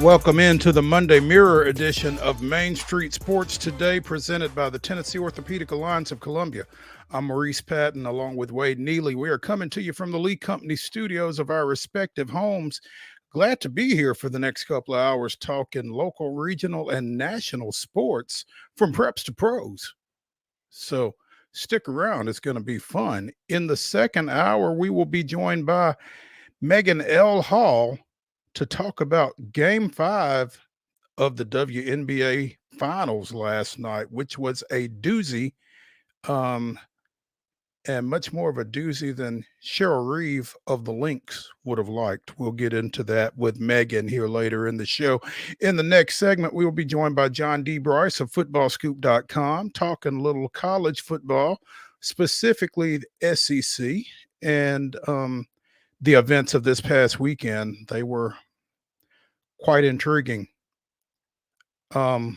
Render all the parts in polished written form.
Welcome into the Monday Mirror edition of Main Street Sports Today, presented by the Tennessee Orthopedic Alliance of Columbia. I'm Maurice Patton, along with Wade Neely. We are coming to you from the Lee Company studios of our respective homes. Glad to be here for the next couple of hours talking local, regional, and national sports from preps to pros. So stick around. It's going to be fun. In the second hour, we will be joined by MEGHAN L. Hall to talk about Game 5 of the WNBA Finals last night, which was a doozy, and much more of a doozy than Cheryl Reeve of the Lynx would have liked. We'll get into that with MEGHAN here later in the show. In the next segment, we will be joined by John D. BRICE of FootballScoop.com, talking a little college football, specifically the SEC, and the events of this past weekend. They were quite intriguing. Would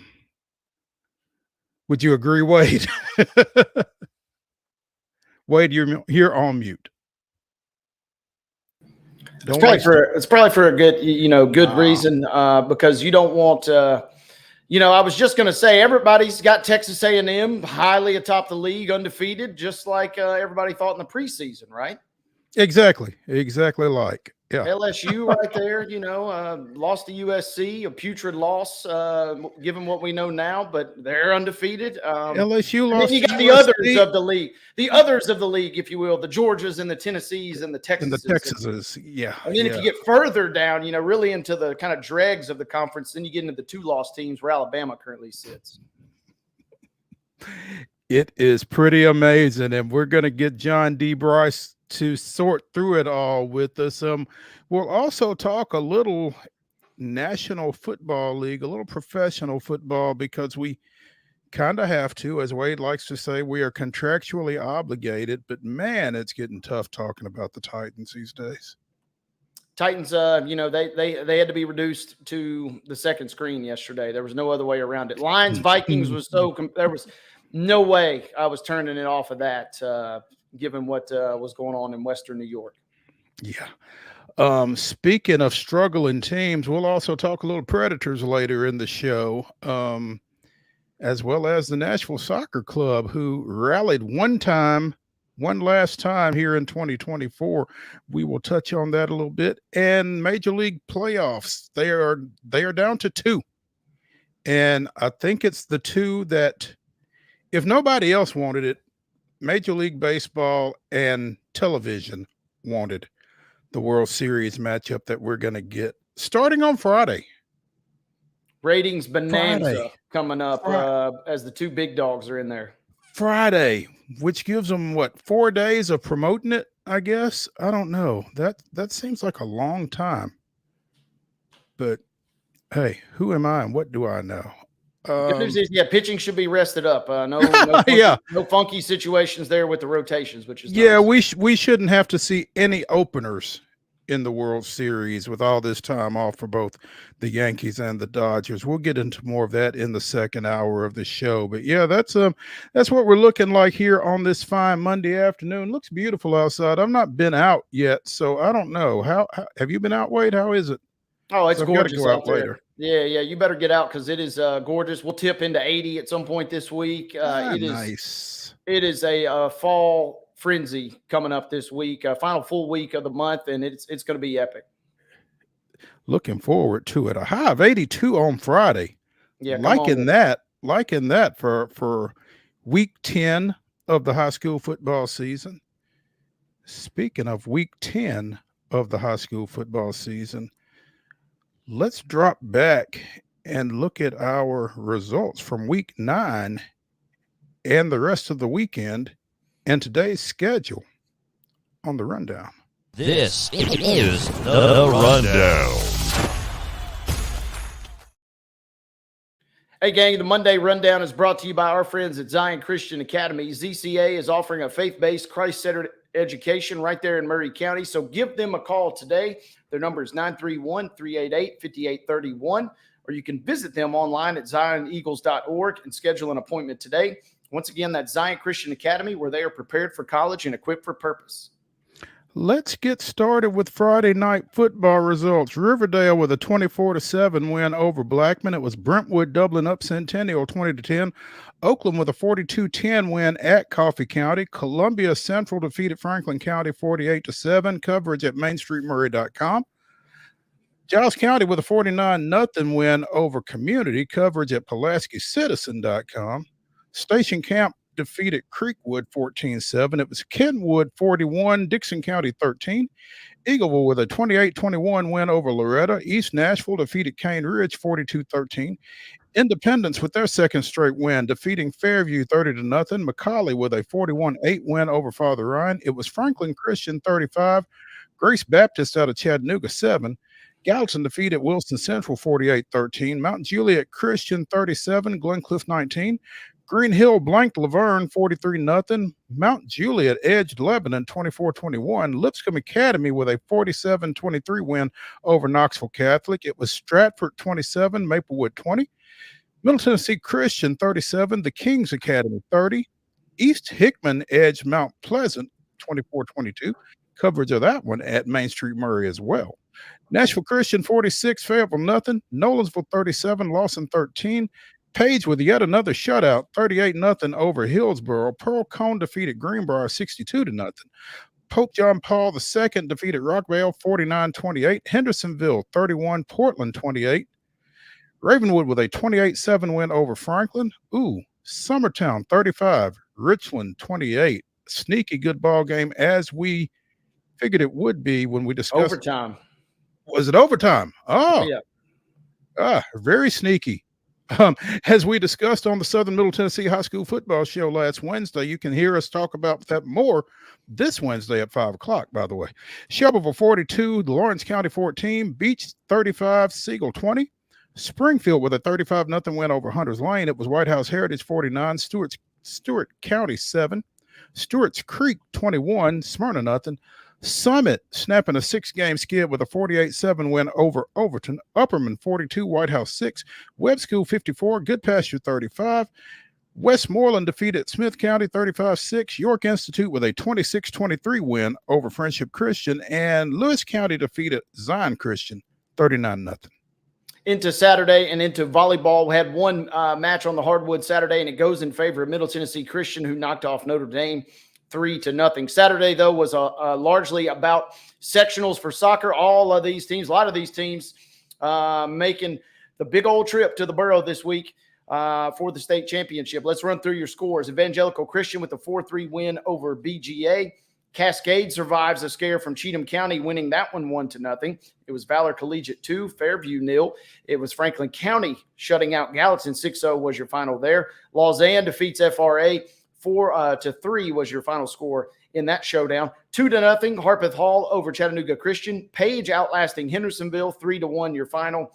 you agree, Wade? Wade, you're here on mute. It's probably for a good, good reason, because you don't want, I was just going to say everybody's got Texas A&M highly atop the league, undefeated, just like everybody thought in the preseason, right? Exactly like. Yeah. LSU right there, lost to USC, a putrid loss, given what we know now, but they're undefeated. LSU lost. And then you got the others of the league, if you will, the Georgias and the Tennessees and the Texases. Yeah. And then if you get further down, really into the kind of dregs of the conference, then you get into the two-loss teams where Alabama currently sits. It is pretty amazing, and we're going to get John D. BRICE to sort through it all with us. We'll also talk a little National Football League, a little professional football, because we kind of have to, as Wade likes to say, we are contractually obligated, but man, it's getting tough talking about the Titans these days. Titans, they had to be reduced to the second screen yesterday. There was no other way around it. Lions, Vikings was there was no way I was turning it off of that, given what was going on in Western New York. Yeah. Speaking of struggling teams, we'll also talk a little Predators later in the show, as well as the Nashville Soccer Club, who rallied one last time here in 2024. We will touch on that a little bit. And Major League playoffs, they are down to 2. And I think it's the 2 that, if nobody else wanted it, Major League Baseball and television wanted the World Series matchup that we're going to get starting on Friday. Ratings bonanza coming up as the 2 big dogs are in there. Friday, which gives them 4 days of promoting it, I guess. I don't know. That seems like a long time. But hey, who am I and what do I know? Good news is, pitching should be rested up. No funky situations there with the rotations, which is nice. We shouldn't have to see any openers in the World Series with all this time off for both the Yankees and the Dodgers. We'll get into more of that in the second hour of the show. But yeah, that's what we're looking like here on this fine Monday afternoon. Looks beautiful outside. I've not been out yet, so I don't know. How have you been out, Wade? How is it? Oh, it's gorgeous out there. Later. Yeah, you better get out because it is gorgeous. We'll tip into 80 at some point this week. Nice. It is a fall frenzy coming up this week, final full week of the month, and it's going to be epic. Looking forward to it. A high of 82 on Friday. Yeah, liking that for week 10 of the high school football season. Speaking of week 10 of the high school football season, let's drop back and look at our results from week 9 and the rest of the weekend and today's schedule on the rundown. This is the rundown. Hey, gang, the Monday Rundown is brought to you by our friends at Zion Christian Academy. ZCA is offering a faith-based, Christ-centered education right there in Murray County, so give them a call today. Their number is 931-388-5831, or you can visit them online at zioneagles.org and schedule an appointment today. Once again, that's Zion Christian Academy, where they are prepared for college and equipped for purpose. Let's get started with Friday night football results. Riverdale with a 24-7 win over Blackman. It was Brentwood doubling up Centennial 20-10. Oakland with a 42-10 win at Coffee County. Columbia Central defeated Franklin County 48-7. Coverage at mainstreetmurray.com. Giles County with a 49-0 win over Community. Coverage at PulaskiCitizen.com. Station Camp defeated Creekwood 14-7. It was Kenwood 41, Dixon County 13. Eagleville with a 28-21 win over Loretta. East Nashville defeated Cane Ridge 42-13. Independence with their second straight win, defeating Fairview 30-0. McCauley with a 41-8 win over Father Ryan. It was Franklin Christian 35. Grace Baptist out of Chattanooga 7. Gallatin defeated Wilson Central 48-13. Mount Juliet Christian 37. Glencliff 19. Green Hill blanked Laverne 43-0. Mount Juliet edged Lebanon 24-21. Lipscomb Academy with a 47-23 win over Knoxville Catholic. It was Stratford 27, Maplewood 20. Middle Tennessee Christian 37, the Kings Academy 30. East Hickman edged Mount Pleasant 24-22. Coverage of that one at Main Street Murray as well. Nashville Christian 46, Fayetteville nothing. Nolensville 37, Lawson 13. Page with yet another shutout, 38-0 over Hillsboro. Pearl Cone defeated Greenbrier 62-0. Pope John Paul II defeated Rockvale 49-28. Hendersonville 31, Portland 28. Ravenwood with a 28-7 win over Franklin. Summertown 35, Richland 28. Sneaky good ball game as we figured it would be when we discussed overtime. Was it overtime? Oh, yeah. Very sneaky. As we discussed on the Southern Middle Tennessee High School Football Show last Wednesday, you can hear us talk about that more this Wednesday at 5 o'clock, by the way. Shelbyville 42, Lawrence County 14, Beach 35, Siegel 20. Springfield with a 35-0 win over Hunters Lane. It was White House Heritage 49, Stewart County 7. Stewart's Creek 21, Smyrna 0. Summit snapping a 6-game skid with a 48-7 win over Overton. Upperman 42, White House 6. Webb School 54, Good Pasture 35. Westmoreland defeated Smith County 35-6. York Institute with a 26-23 win over Friendship Christian. And Lewis County defeated Zion Christian 39-0. Into Saturday and into volleyball. We had one match on the hardwood Saturday, and it goes in favor of Middle Tennessee Christian, who knocked off Notre Dame 3-0. Saturday, though, was largely about sectionals for soccer. A lot of these teams making the big old trip to the borough this week for the state championship. Let's run through your scores. Evangelical Christian with a 4-3 win over BGA. Cascade survives a scare from Cheatham County, winning that one 1-0. It was Valor Collegiate 2, Fairview 0. It was Franklin County shutting out Gallatin 6-0 was your final there. Lausanne defeats FRA 4-3 was your final score in that showdown. 2-0 Harpeth Hall over Chattanooga Christian. Page outlasting Hendersonville 3-1 your final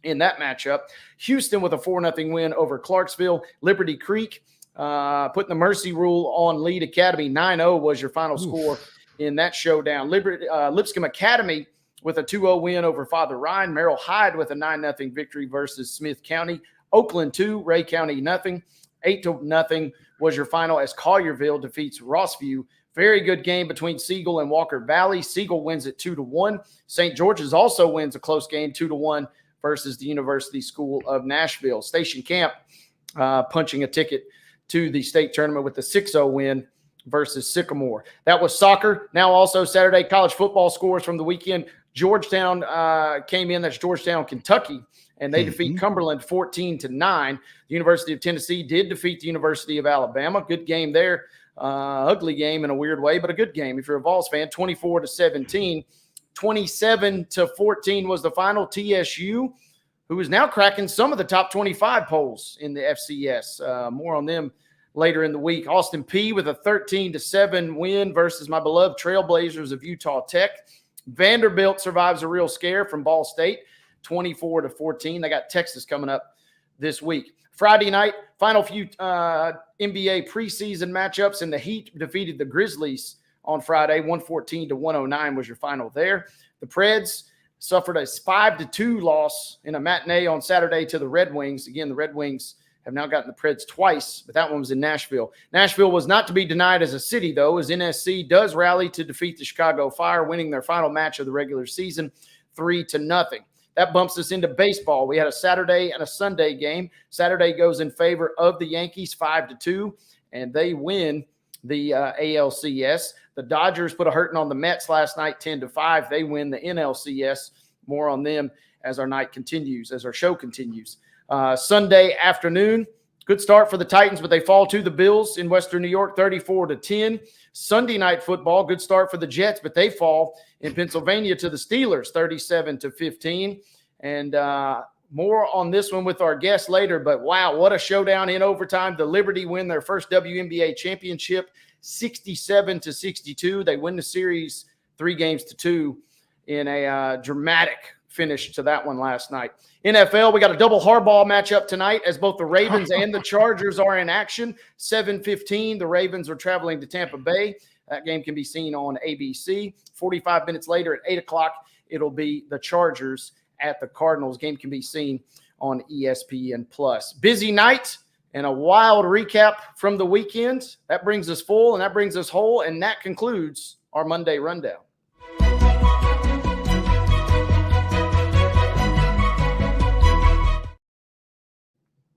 in that matchup. Houston with a 4-0 win over Clarksville. Liberty Creek putting the mercy rule on Lead Academy. 9-0 was your final score in that showdown. Lipscomb Academy with a 2-0 win over Father Ryan. Merrill Hyde with a 9-0 victory versus Smith County. Oakland 2, Ray County 0. 8-0 was your final as Collierville defeats Rossview. Very good game between Siegel and Walker Valley. Siegel wins it 2-1. St. George's also wins a close game 2-1 versus the University School of Nashville. Station Camp punching a ticket to the state tournament with the 6-0 win versus Sycamore. That was soccer. Now also Saturday, college football scores from the weekend. Georgetown came in. That's Georgetown, Kentucky, and they defeat Cumberland 14-9. The University of Tennessee did defeat the University of Alabama. Good game there. Ugly game in a weird way, but a good game if you're a Vols fan. 24-17. 27-14 was the final. TSU, who is now cracking some of the top 25 polls in the FCS. More on them later in the week. Austin Peay with a 13-7 win versus my beloved Trailblazers of Utah Tech. Vanderbilt survives a real scare from Ball State, 24-14. They got Texas coming up this week. Friday night, final few NBA preseason matchups, and the Heat defeated the Grizzlies on Friday. 114-109 was your final there. The Preds suffered a 5-2 loss in a matinee on Saturday to the Red Wings. Again, the Red Wings have now gotten the Preds twice, but that one was in Nashville. Nashville was not to be denied as a city, though, as NSC does rally to defeat the Chicago Fire, winning their final match of the regular season 3-0. That bumps us into baseball. We had a Saturday and a Sunday game. Saturday goes in favor of the Yankees 5-2, and they win the ALCS. The Dodgers put a hurting on the Mets last night 10-5. They win the NLCS. More on them as our night continues, as our show continues. Sunday afternoon, good start for the Titans, but they fall to the Bills in Western New York 34-10. Sunday night football, good start for the Jets, but they fall in Pennsylvania to the Steelers 37-15. And more on this one with our guests later, but wow, what a showdown in overtime. The Liberty win their first WNBA championship 67-62. They win the series 3-2 in a dramatic finish to that one last night. NFL, we got a double hardball matchup tonight as both the Ravens and the Chargers are in action. 7:15, the Ravens are traveling to Tampa Bay. That game can be seen on ABC. 45 minutes later at 8 o'clock, it'll be the Chargers at the Cardinals. Game can be seen on ESPN+. Busy night and a wild recap from the weekend. That brings us full and that brings us whole, and that concludes our Monday Rundown.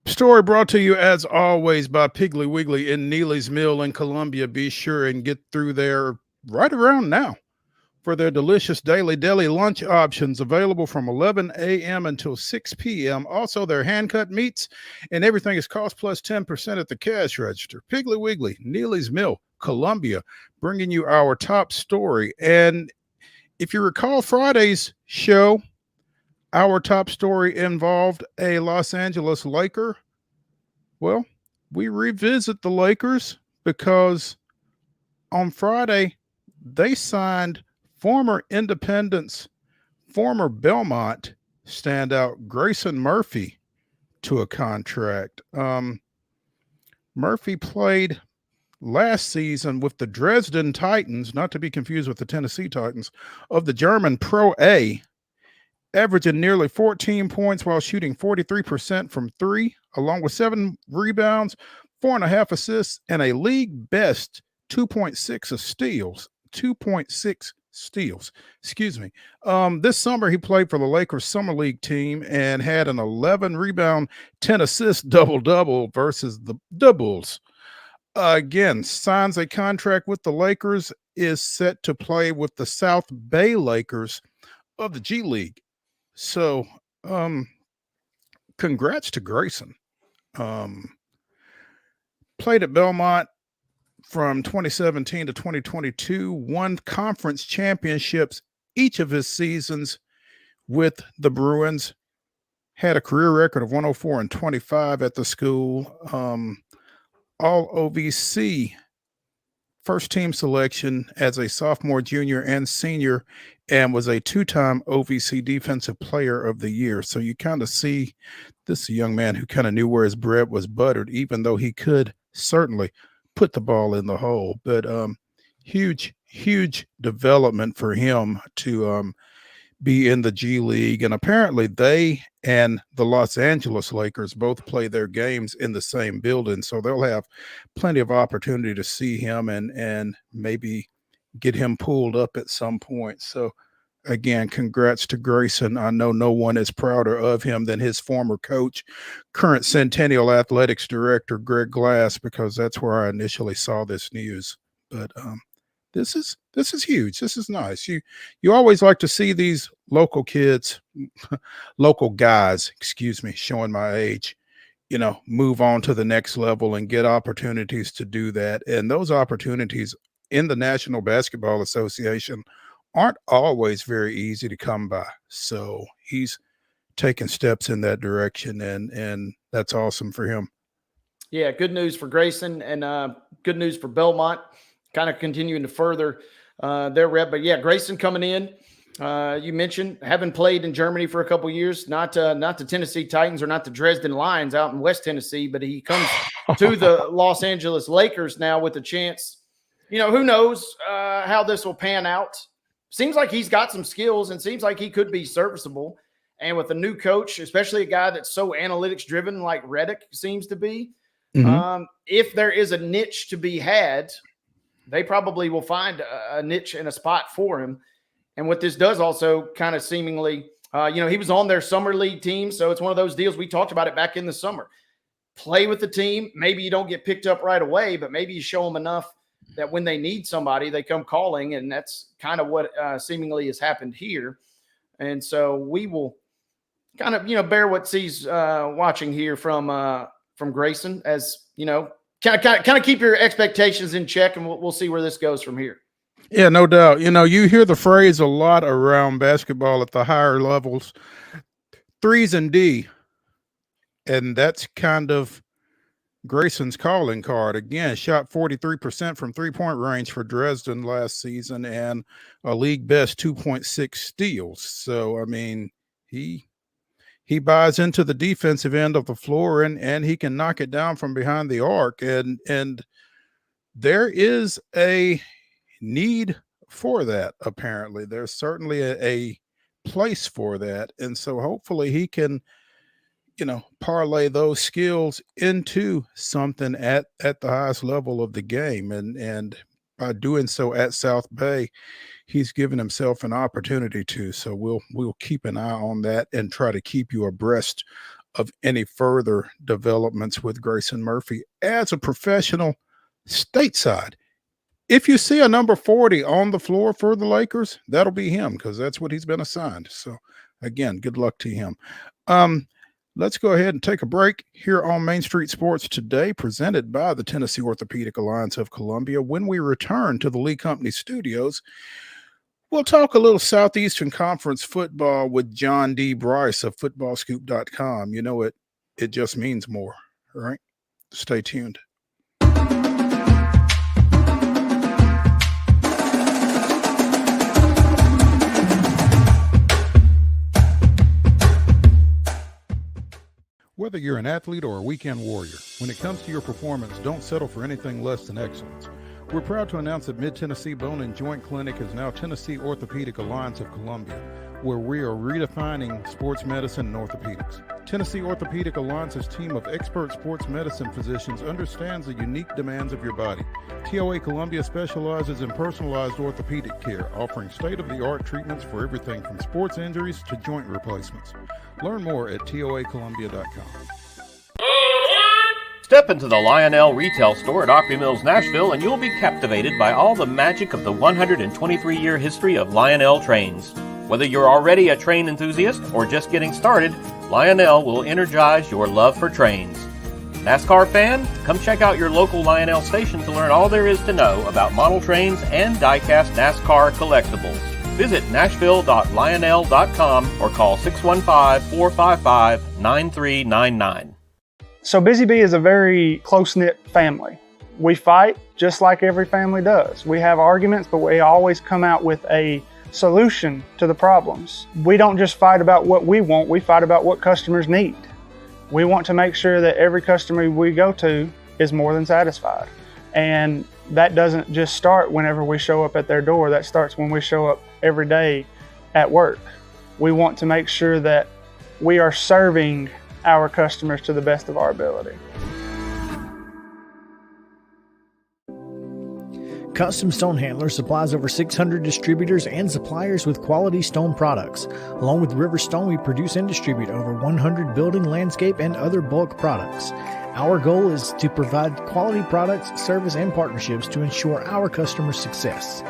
Story brought to you, as always, by Piggly Wiggly in Neely's Mill in Columbia. Be sure and get through there right around now for their delicious daily deli lunch options available from 11 a.m. until 6 p.m. Also, their hand-cut meats and everything is cost plus 10% at the cash register. Piggly Wiggly, Neely's Mill, Columbia, bringing you our top story. And if you recall Friday's show, our top story involved a Los Angeles Laker. Well, we revisit the Lakers because on Friday, they signed former Independence, former Belmont standout Grayson Murphy to a contract. Murphy played last season with the Dresden Titans, not to be confused with the Tennessee Titans, of the German Pro A, averaging nearly 14 points while shooting 43% from three, along with 7 rebounds, 4.5 assists, and a league best 2.6 steals. 2.6 steals. Excuse me. This summer, he played for the Lakers Summer League team and had an 11 rebound, 10 assist double-double versus the Bulls. Again, signs a contract with the Lakers, is set to play with the South Bay Lakers of the G League. So, congrats to Grayson. Played at Belmont from 2017 to 2022, won conference championships each of his seasons with the Bruins, had a career record of 104-25 at the school, all OVC first team selection as a sophomore, junior, and senior, and was a 2-time OVC Defensive Player of the Year. So you kind of see this young man who kind of knew where his bread was buttered, even though he could certainly put the ball in the hole. But huge development for him to be in the G League. And apparently they and the Los Angeles Lakers both play their games in the same building. So they'll have plenty of opportunity to see him and maybe get him pulled up at some point. So again, congrats to Grayson. I know no one is prouder of him than his former coach, current Centennial Athletics Director, Greg Glass, because that's where I initially saw this news. But this is huge. This is nice. You always like to see these local kids, local guys, showing my age, move on to the next level and get opportunities to do that. And those opportunities in the National Basketball Association aren't always very easy to come by. So he's taking steps in that direction, and that's awesome for him. Yeah, good news for Grayson and good news for Belmont, kind of continuing to further their rep. But yeah, Grayson coming in. You mentioned having played in Germany for a couple of years, not the Tennessee Titans or not the Dresden Lions out in West Tennessee, but he comes to the Los Angeles Lakers now with a chance. Who knows how this will pan out. Seems like he's got some skills and seems like he could be serviceable. And with a new coach, especially a guy that's so analytics driven like Reddick seems to be, if there is a niche to be had, they probably will find a niche and a spot for him. And what this does also kind of seemingly, he was on their summer league team. So it's one of those deals. We talked about it back in the summer. Play with the team. Maybe you don't get picked up right away, but maybe you show them enough that when they need somebody, they come calling. And that's kind of what seemingly has happened here. And so we will kind of, bear what he's watching here from Grayson, as, kind of keep your expectations in check, and we'll see where this goes from here. Yeah, no doubt. You hear the phrase a lot around basketball at the higher levels, 3s and D. And that's kind of Grayson's calling card. Again, shot 43% from 3-point range for Dresden last season and a league best 2.6 steals. So, I mean, he buys into the defensive end of the floor, and he can knock it down from behind the arc. And there is a need for that. Apparently there's certainly a place for that. And so hopefully he can, parlay those skills into something at the highest level of the game. And by doing so at South Bay, he's given himself an opportunity to. So we'll keep an eye on that and try to keep you abreast of any further developments with Grayson Murphy as a professional stateside. If you see a number 40 on the floor for the Lakers, that'll be him, because that's what he's been assigned. So again, good luck to him. Let's go ahead and take a break here on Main Street Sports Today, presented by the Tennessee Orthopedic Alliance of Columbia. When we return to the Lee Company studios, we'll talk a little Southeastern Conference football with John D. Bryce of footballscoop.com. It just means more, all right? Stay tuned. Whether you're an athlete or a weekend warrior, when it comes to your performance, don't settle for anything less than excellence. We're proud to announce that Mid-Tennessee Bone and Joint Clinic is now Tennessee Orthopedic Alliance of Columbia, where we are redefining sports medicine and orthopedics. Tennessee Orthopedic Alliance's team of expert sports medicine physicians understands the unique demands of your body. TOA Columbia specializes in personalized orthopedic care, offering state-of-the-art treatments for everything from sports injuries to joint replacements. Learn more at toacolumbia.com. Step into the Lionel retail store at Opry Mills, Nashville, and you'll be captivated by all the magic of the 123-year history of Lionel trains. Whether you're already a train enthusiast or just getting started, Lionel will energize your love for trains. NASCAR fan? Come check out your local Lionel station to learn all there is to know about model trains and die-cast NASCAR collectibles. Visit nashville.lionel.com or call 615-455-9399. So Busy Bee is a very close-knit family. We fight just like every family does. We have arguments, but we always come out with a solution to the problems. We don't just fight about what we want, we fight about what customers need. We want to make sure that every customer we go to is more than satisfied. And that doesn't just start whenever we show up at their door, that starts when we show up every day at work. We want to make sure that we are serving our customers to the best of our ability. Custom Stone Handler supplies over 600 distributors and suppliers with quality stone products. Along with River Stone, we produce and distribute over 100 building, landscape, and other bulk products. Our goal is to provide quality products, service, and partnerships to ensure our customers' success.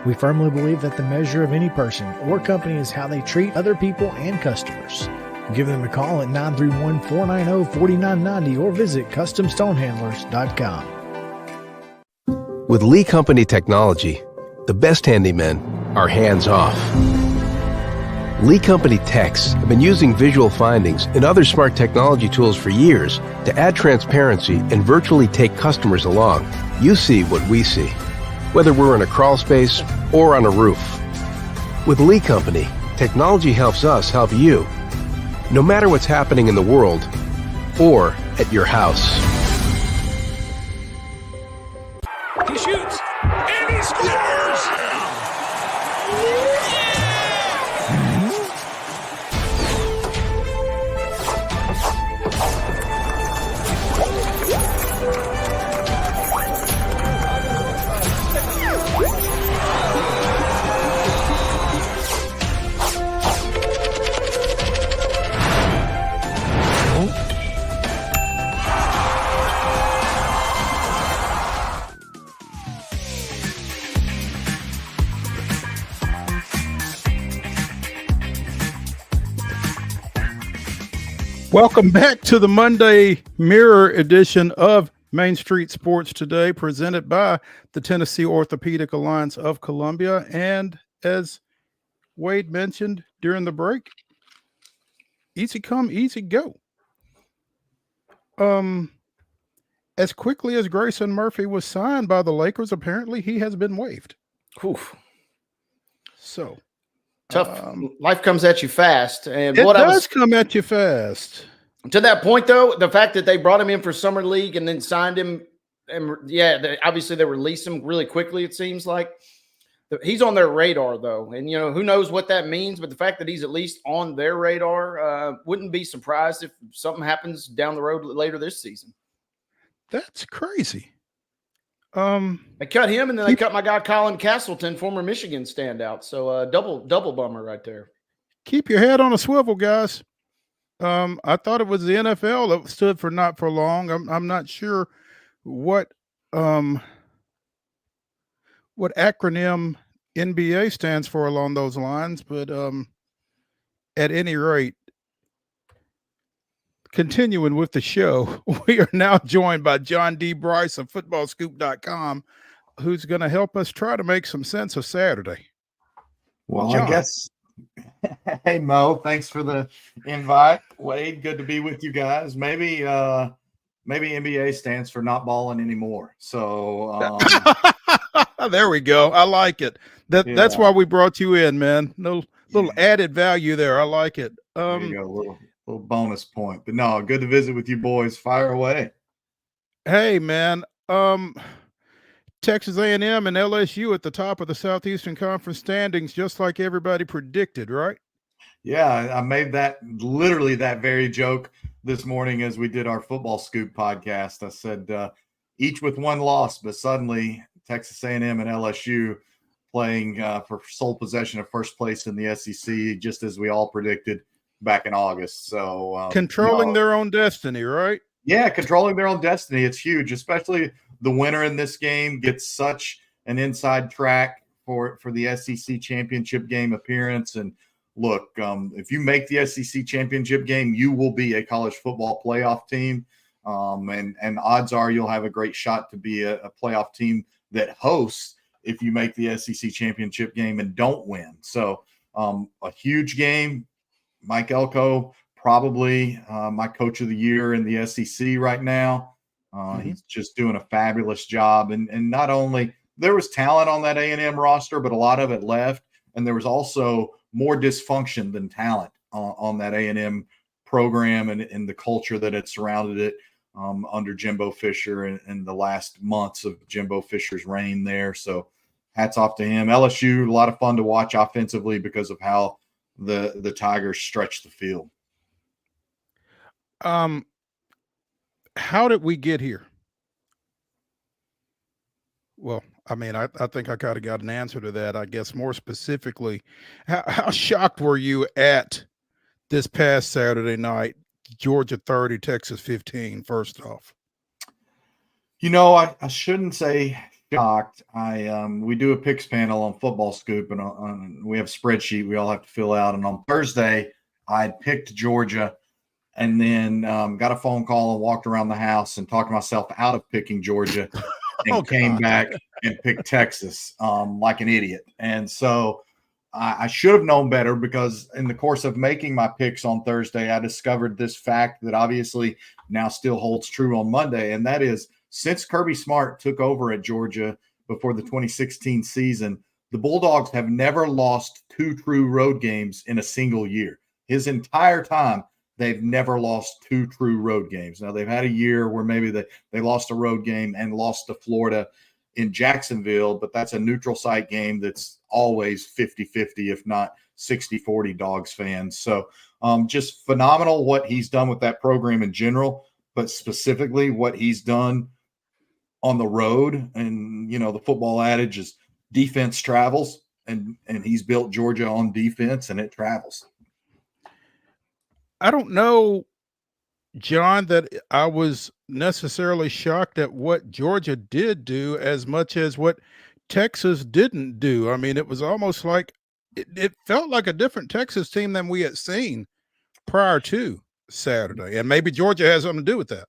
We firmly believe that the measure of any person or company is how they treat other people and customers. Give them a call at 931-490-4990 or visit CustomStonehandlers.com. With Lee Company technology, the best handymen are hands-off. Lee Company techs have been using visual findings and other smart technology tools for years to add transparency and virtually take customers along. You see what we see, whether we're in a crawl space or on a roof. With Lee Company, technology helps us help you, no matter what's happening in the world or at your house. He shoots, and he scores! Welcome back to the Monday Mirror edition of Main Street Sports Today, presented by the Tennessee Orthopedic Alliance of Columbia. And as Wade mentioned during the break, easy come, easy go. As quickly as Grayson Murphy was signed by the Lakers, apparently he has been waived. Oof. So Tough. Life comes at you fast. And it does come at you fast. To that point, though, the fact that they brought him in for summer league and then signed him, and obviously they released him really quickly, it seems like. He's on their radar, though. And, who knows what that means. But the fact that he's at least on their radar, wouldn't be surprised if something happens down the road later this season. That's crazy. They cut him, and then they cut my guy Colin Castleton, former Michigan standout. So double bummer right there. Keep your head on a swivel, guys. I thought it was the NFL that stood for not for long. I'm not sure what acronym NBA stands for along those lines, but at any rate, continuing with the show, we are now joined by John D. Bryce of footballscoop.com, who's going to help us try to make some sense of Saturday. Well, John. I guess. Hey, Mo, thanks for the invite. Wade, good to be with you guys. Maybe NBA stands for not balling anymore. So there we go. I like it. That's why we brought you in, man. Little added value there. I like it. There you go, little bonus point. But no, good to visit with you boys. Fire away. Hey, man. Texas A&M and LSU at the top of the Southeastern Conference standings, just like everybody predicted, right? Yeah, I made literally that very joke this morning as we did our Football Scoop podcast. I said each with one loss, but suddenly Texas A&M and LSU playing for sole possession of first place in the SEC, just as we all predicted back in August. So controlling their own destiny, right? Yeah, controlling their own destiny. It's huge, especially the winner in this game gets such an inside track for the SEC championship game appearance. And look, if you make the SEC championship game, you will be a college football playoff team. And odds are you'll have a great shot to be a playoff team that hosts if you make the SEC championship game and don't win. So a huge game. Mike Elko, probably my coach of the year in the SEC right now. He's just doing a fabulous job. And not only there was talent on that A&M roster, but a lot of it left. And there was also more dysfunction than talent on that A&M program and the culture that had surrounded it under Jimbo Fisher and the last months of Jimbo Fisher's reign there. So hats off to him. LSU, a lot of fun to watch offensively because of how the Tigers stretch the field. How did we get here? Well, I mean, I think I kind of got an answer to that. I guess more specifically, how shocked were you at this past Saturday night, Georgia 30, Texas 15, first off? I shouldn't say shocked. We do a picks panel on Football Scoop, and we have a spreadsheet we all have to fill out. And on Thursday, I picked Georgia and then got a phone call and walked around the house and talked myself out of picking Georgia and came back and picked Texas like an idiot. And so I should have known better, because in the course of making my picks on Thursday, I discovered this fact that obviously now still holds true on Monday. And that is, since Kirby Smart took over at Georgia before the 2016 season, the Bulldogs have never lost 2 true road games in a single year. His entire time, they've never lost 2 true road games. Now, they've had a year where maybe they lost a road game and lost to Florida in Jacksonville, but that's a neutral site game that's always 50-50, if not 60-40 Dogs fans. So just phenomenal what he's done with that program in general, but specifically what he's done on the road. And, the football adage is defense travels, and he's built Georgia on defense, and it travels. I don't know, John, that I was necessarily shocked at what Georgia did do as much as what Texas didn't do. I mean, it was almost like it felt like a different Texas team than we had seen prior to Saturday, and maybe Georgia has something to do with that.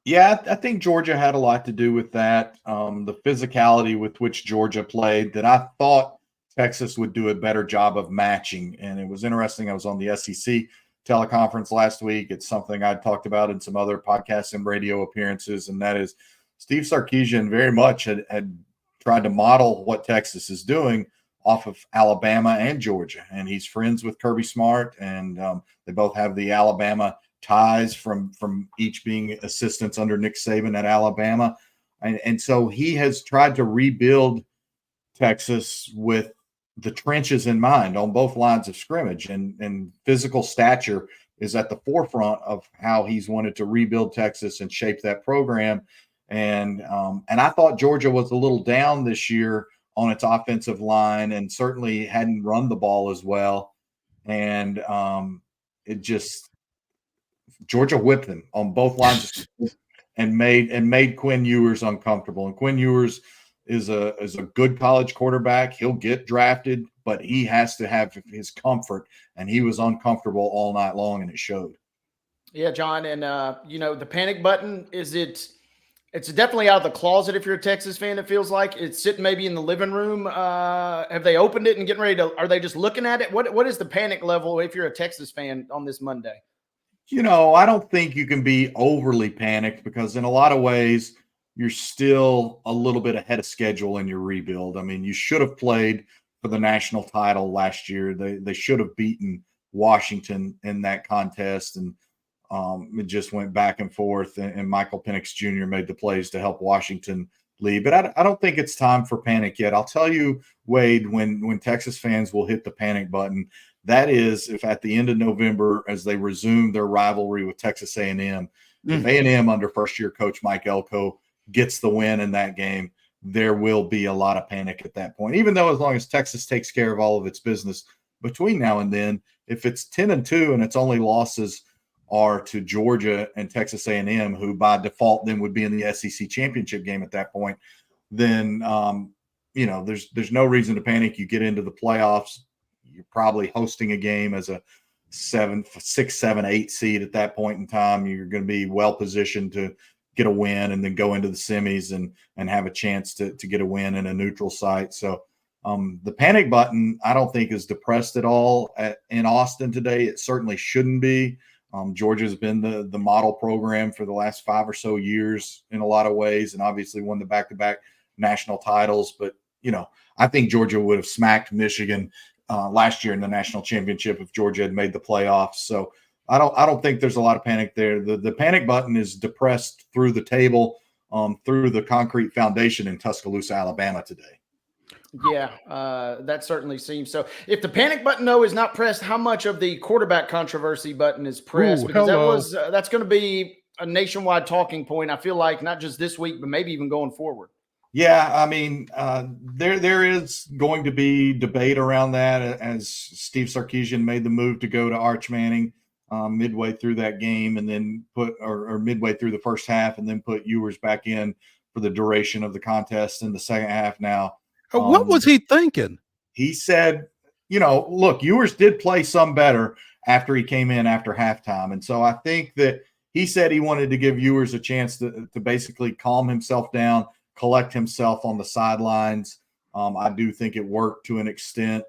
Yeah, I think Georgia had a lot to do with that. The physicality with which Georgia played that I thought Texas would do a better job of matching. And it was interesting. I was on the SEC teleconference last week. It's something I talked about in some other podcasts and radio appearances, and that is Steve Sarkisian very much had tried to model what Texas is doing off of Alabama and Georgia. And he's friends with Kirby Smart, and they both have the Alabama ties from each being assistants under Nick Saban at Alabama. And so he has tried to rebuild Texas with the trenches in mind on both lines of scrimmage, and physical stature is at the forefront of how he's wanted to rebuild Texas and shape that program. And I thought Georgia was a little down this year on its offensive line and certainly hadn't run the ball as well. And Georgia whipped them on both lines and made Quinn Ewers uncomfortable. And Quinn Ewers is a good college quarterback. He'll get drafted, but he has to have his comfort, and he was uncomfortable all night long, and it showed. Yeah, John, and the panic button, it's definitely out of the closet if you're a Texas fan. It feels like it's sitting maybe in the living room. Have they opened it and getting ready to? Are they just looking at it? What is the panic level if you're a Texas fan on this Monday? I don't think you can be overly panicked because in a lot of ways you're still a little bit ahead of schedule in your rebuild. I mean, you should have played for the national title last year. They should have beaten Washington in that contest, and it just went back and forth. And Michael Penix Jr. made the plays to help Washington lead. But I don't think it's time for panic yet. I'll tell you, Wade, when Texas fans will hit the panic button, that is if at the end of November, as they resume their rivalry with Texas A&M, if A&M under first-year coach Mike Elko gets the win in that game, there will be a lot of panic at that point. Even though as long as Texas takes care of all of its business between now and then, if it's 10-2 and its only losses are to Georgia and Texas A&M, who by default then would be in the SEC championship game at that point, then there's no reason to panic. You get into the playoffs. You're probably hosting a game as a 6, 7, 8 seed at that point in time. You're going to be well positioned to get a win and then go into the semis and have a chance to get a win in a neutral site. So the panic button, I don't think, is depressed at all in Austin today. It certainly shouldn't be. Georgia's been the model program for the last 5 or so years in a lot of ways, and obviously won the back-to-back national titles. But, I think Georgia would have smacked Michigan last year in the national championship if Georgia had made the playoffs. So I don't think there's a lot of panic there. The panic button is depressed through the table, through the concrete foundation in Tuscaloosa, Alabama today. Yeah, that certainly seems so. If the panic button, though, is not pressed, how much of the quarterback controversy button is pressed? Because that's going to be a nationwide talking point, I feel like, not just this week, but maybe even going forward. Yeah, I mean, there is going to be debate around that as Steve Sarkisian made the move to go to Arch Manning midway through that game, and then or midway through the first half, and then put Ewers back in for the duration of the contest in the second half. Now, what was he thinking? He said, look, Ewers did play some better after he came in after halftime, and so I think that he said he wanted to give Ewers a chance to basically calm himself down, collect himself on the sidelines. I do think it worked to an extent.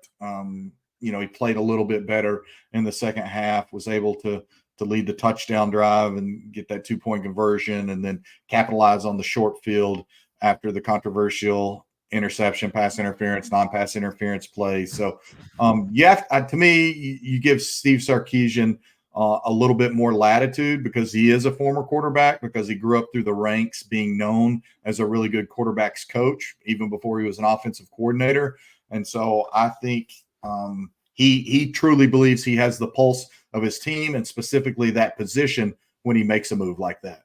He played a little bit better in the second half, was able to lead the touchdown drive and get that 2-point conversion, and then capitalize on the short field after the controversial interception, pass interference, non-pass interference play. So, to me, you give Steve Sarkisian a little bit more latitude because he is a former quarterback, because he grew up through the ranks being known as a really good quarterbacks coach, even before he was an offensive coordinator. And so I think he truly believes he has the pulse of his team, and specifically that position, when he makes a move like that.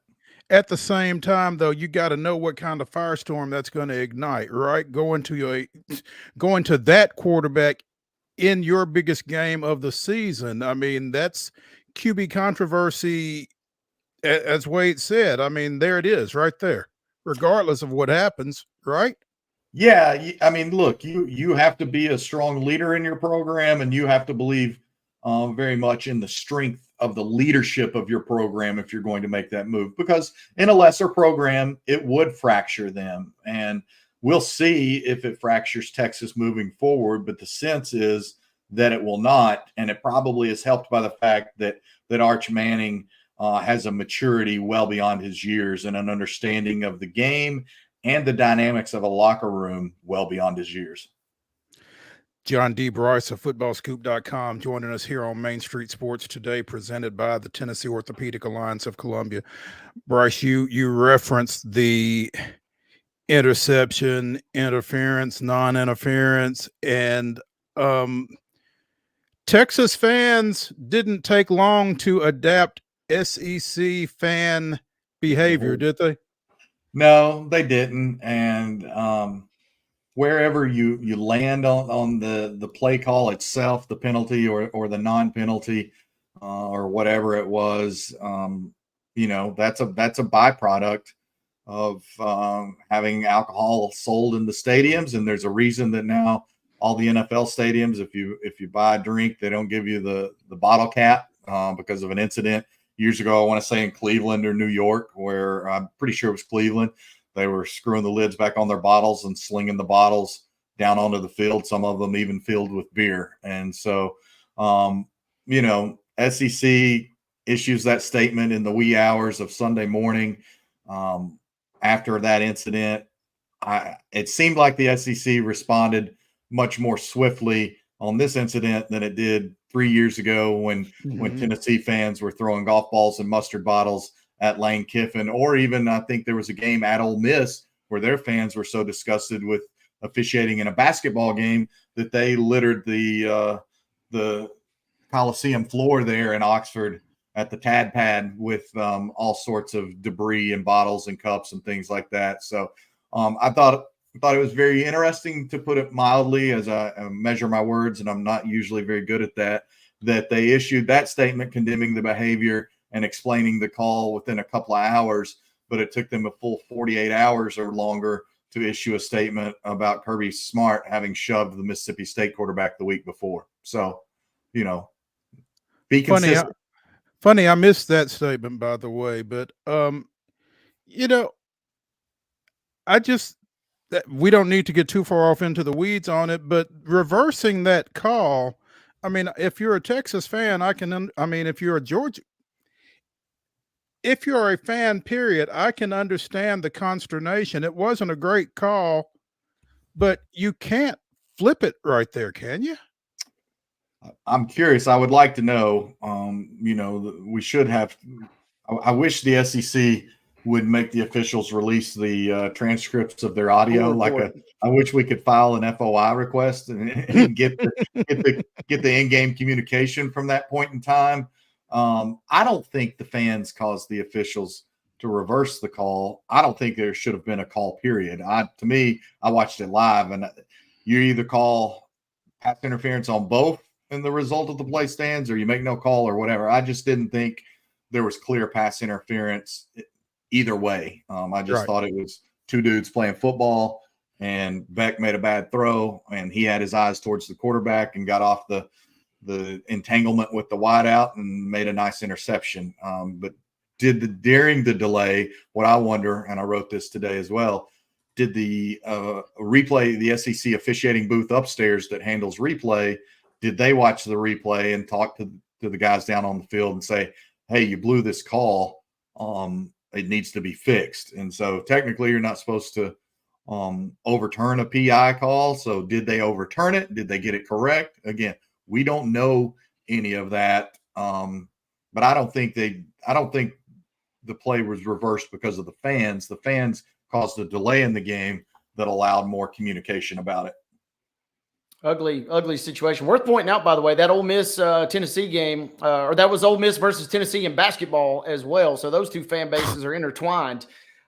At the same time, though, you got to know what kind of firestorm that's going to ignite, right? Going to that quarterback in your biggest game of the season. I mean, that's QB controversy, as Wade said. I mean, there it is right there, regardless of what happens, right? Yeah, I mean, look, you have to be a strong leader in your program, and you have to believe very much in the strength of the leadership of your program if you're going to make that move, because in a lesser program, it would fracture them. And we'll see if it fractures Texas moving forward, but the sense is that it will not. And it probably is helped by the fact that Arch Manning has a maturity well beyond his years and an understanding of the game and the dynamics of a locker room well beyond his years. John D. Bryce of footballscoop.com joining us here on Main Street Sports today, presented by the Tennessee Orthopedic Alliance of Columbia. Bryce, you referenced the interception, interference, non-interference, and Texas fans didn't take long to adapt SEC fan behavior, did they? No, they didn't. And wherever you land on the play call itself, the penalty or the non-penalty or whatever it was, that's a byproduct of having alcohol sold in the stadiums. And there's a reason that now all the NFL stadiums, if you buy a drink, they don't give you the bottle cap because of an incident years ago. I want to say in Cleveland or New York, where I'm pretty sure it was Cleveland. They were screwing the lids back on their bottles and slinging the bottles down onto the field, some of them even filled with beer. And so, SEC issues that statement in the wee hours of Sunday morning after that incident. It seemed like the SEC responded much more swiftly on this incident than it did 3 years ago when Tennessee fans were throwing golf balls and mustard bottles at Lane Kiffin, or even I think there was a game at Ole Miss where their fans were so disgusted with officiating in a basketball game that they littered the Coliseum floor there in Oxford at the Tad Pad with all sorts of debris and bottles and cups and things like that. So I thought it was very interesting, to put it mildly, as I measure my words, and I'm not usually very good at that they issued that statement condemning the behavior and explaining the call within a couple of hours, but it took them a full 48 hours or longer to issue a statement about Kirby Smart having shoved the Mississippi State quarterback the week before. So, be consistent. Funny, I missed that statement, by the way, but we don't need to get too far off into the weeds on it, but reversing that call, I mean, if you're a Texas fan, if you're a fan, period, I can understand the consternation. It wasn't a great call, but you can't flip it right there, can you? I'm curious. I would like to know, we should have, I wish the SEC would make the officials release the transcripts of their audio. I wish we could file an FOI request and get the in-game communication from that point in time. I don't think the fans caused the officials to reverse the call. I don't think there should have been a call, period. To me, I watched it live, and you either call pass interference on both and the result of the play stands, or you make no call or whatever. I just didn't think there was clear pass interference either way. I just thought it was two dudes playing football, and Beck made a bad throw, and he had his eyes towards the quarterback and got off the entanglement with the wideout and made a nice interception. But during the delay, what I wonder, and I wrote this today as well, did the replay, the SEC officiating booth upstairs that handles replay, did they watch the replay and talk to the guys down on the field and say, hey, you blew this call, it needs to be fixed? And so technically you're not supposed to overturn a PI call. So did they overturn it? Did they get it correct? Again, we don't know any of that. But I don't think the play was reversed because of the fans. The fans caused a delay in the game that allowed more communication about it. Ugly situation. Worth pointing out, by the way, that Ole Miss Tennessee game, or that was Ole Miss versus Tennessee in basketball as well. So those two fan bases are intertwined.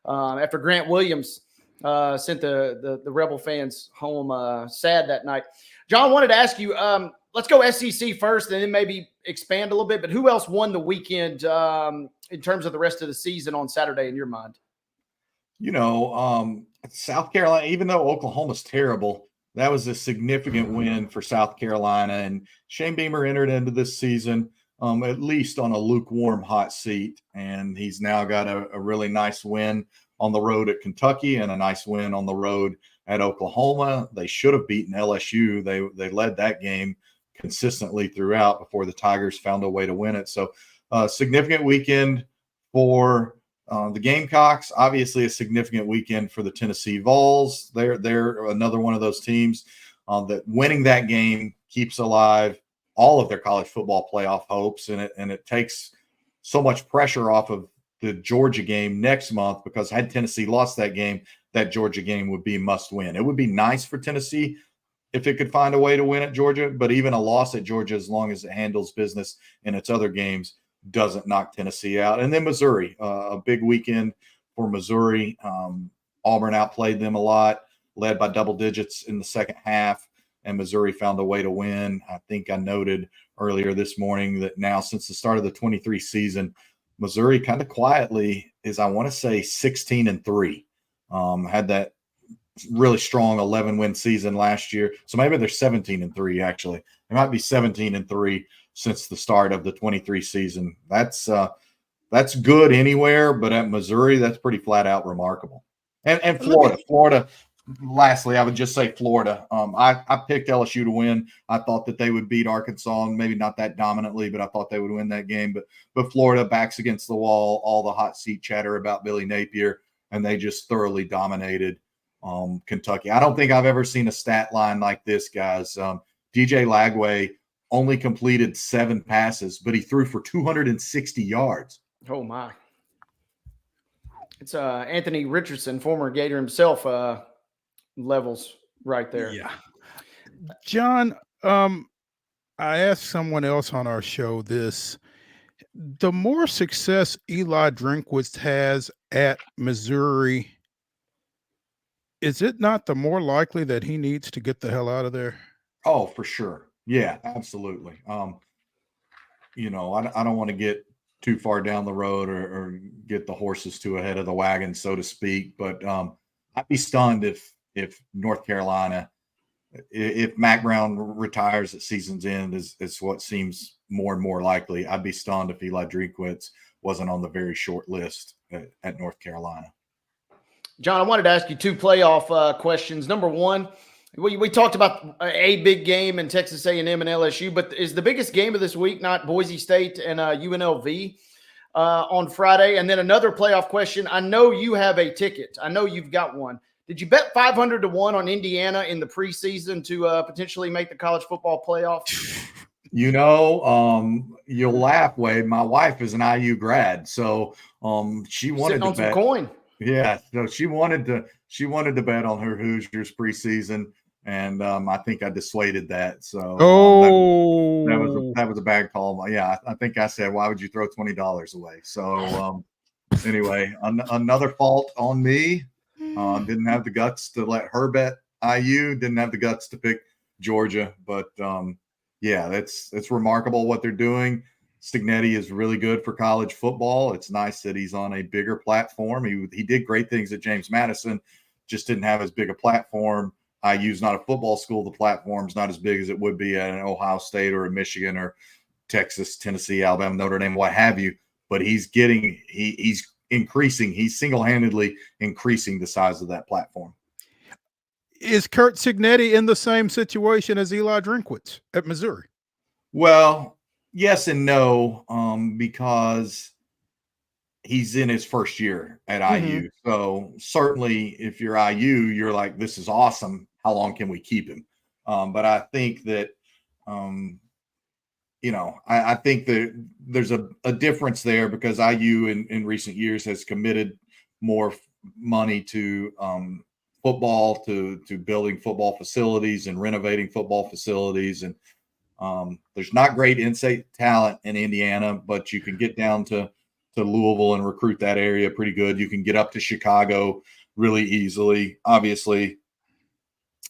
After Grant Williams sent the Rebel fans home sad that night. John, wanted to ask you, let's go SEC first and then maybe expand a little bit. But who else won the weekend in terms of the rest of the season on Saturday in your mind? South Carolina, even though Oklahoma's terrible, That was a significant win for South Carolina, and Shane Beamer entered into this season at least on a lukewarm hot seat, and he's now got a really nice win on the road at Kentucky and a nice win on the road at Oklahoma. They should have beaten LSU. They led that game consistently throughout before the Tigers found a way to win it. So significant weekend for the Gamecocks. Obviously a significant weekend for the Tennessee Vols. They're another one of those teams that winning that game keeps alive all of their college football playoff hopes, and it takes so much pressure off of the Georgia game next month, because had Tennessee lost that game, that Georgia game would be must win. It would be nice for Tennessee if it could find a way to win at Georgia, but even a loss at Georgia, as long as it handles business in its other games, doesn't knock Tennessee out. And then Missouri, a big weekend for Missouri. Auburn outplayed them a lot, led by double digits in the second half, and Missouri found a way to win. I think I noted earlier this morning that now, since the start of the 23 season, Missouri kind of quietly is, I want to say, 16-3. Had that really strong 11-win season last year. So maybe they're 17-3, actually. They might be 17-3 since the start of the 23 season. That's good anywhere, but at Missouri, that's pretty flat out remarkable. And Florida. Lastly, I would just say Florida. I picked LSU to win. I thought that they would beat Arkansas, and maybe not that dominantly, but I thought they would win that game. But Florida backs against the wall, all the hot seat chatter about Billy Napier, and they just thoroughly dominated Kentucky. I don't think I've ever seen a stat line like this, guys. DJ Lagway only completed 7 passes, but he threw for 260 yards. Oh, my. It's Anthony Richardson, former Gator himself, levels right there. Yeah. John, I asked someone else on our show this. The more success Eli Drinkwitz has at Missouri, is it not the more likely that he needs to get the hell out of there? Oh, for sure. Yeah, absolutely. I don't want to get too far down the road or get the horses too ahead of the wagon, so to speak. But I'd be stunned if North Carolina, if Mac Brown retires at season's end, is what seems more and more likely. I'd be stunned if Eli Drinkwitz wasn't on the very short list at North Carolina. John, I wanted to ask you 2 playoff questions. Number one, we talked about a big game in Texas A&M and LSU, but is the biggest game of this week not Boise State and UNLV on Friday? And then another playoff question. I know you have a ticket. I know you've got one. Did you bet 500 to 1 on Indiana in the preseason to potentially make the college football playoff? You'll laugh, Wade. My wife is an IU grad, so she wanted to bet some coin. Yeah, so she wanted to bet on her Hoosiers preseason, and I think I dissuaded that. So that was a bad call. Yeah, I think I said, why would you throw $20 away? So anyway, another fault on me. Didn't have the guts to let her bet IU. Didn't have the guts to pick Georgia. But it's remarkable what they're doing. Signetti is really good for college football. It's nice that he's on a bigger platform. He did great things at James Madison, just didn't have as big a platform. IU's not a football school. The platform's not as big as it would be at an Ohio State or a Michigan or Texas, Tennessee, Alabama, Notre Dame, what have you. But he's increasing. He's single-handedly increasing the size of that platform. Is Kurt Signetti in the same situation as Eli Drinkwitz at Missouri? Well, yes and no, because he's in his first year at IU. So certainly if you're IU, you're like, this is awesome. How long can we keep him? But I think that, I think that there's a difference there, because IU in recent years has committed more money to football, to building football facilities and renovating football facilities. And there's not great in-state talent in Indiana, but you can get down to Louisville and recruit that area pretty good. You can get up to Chicago really easily. Obviously,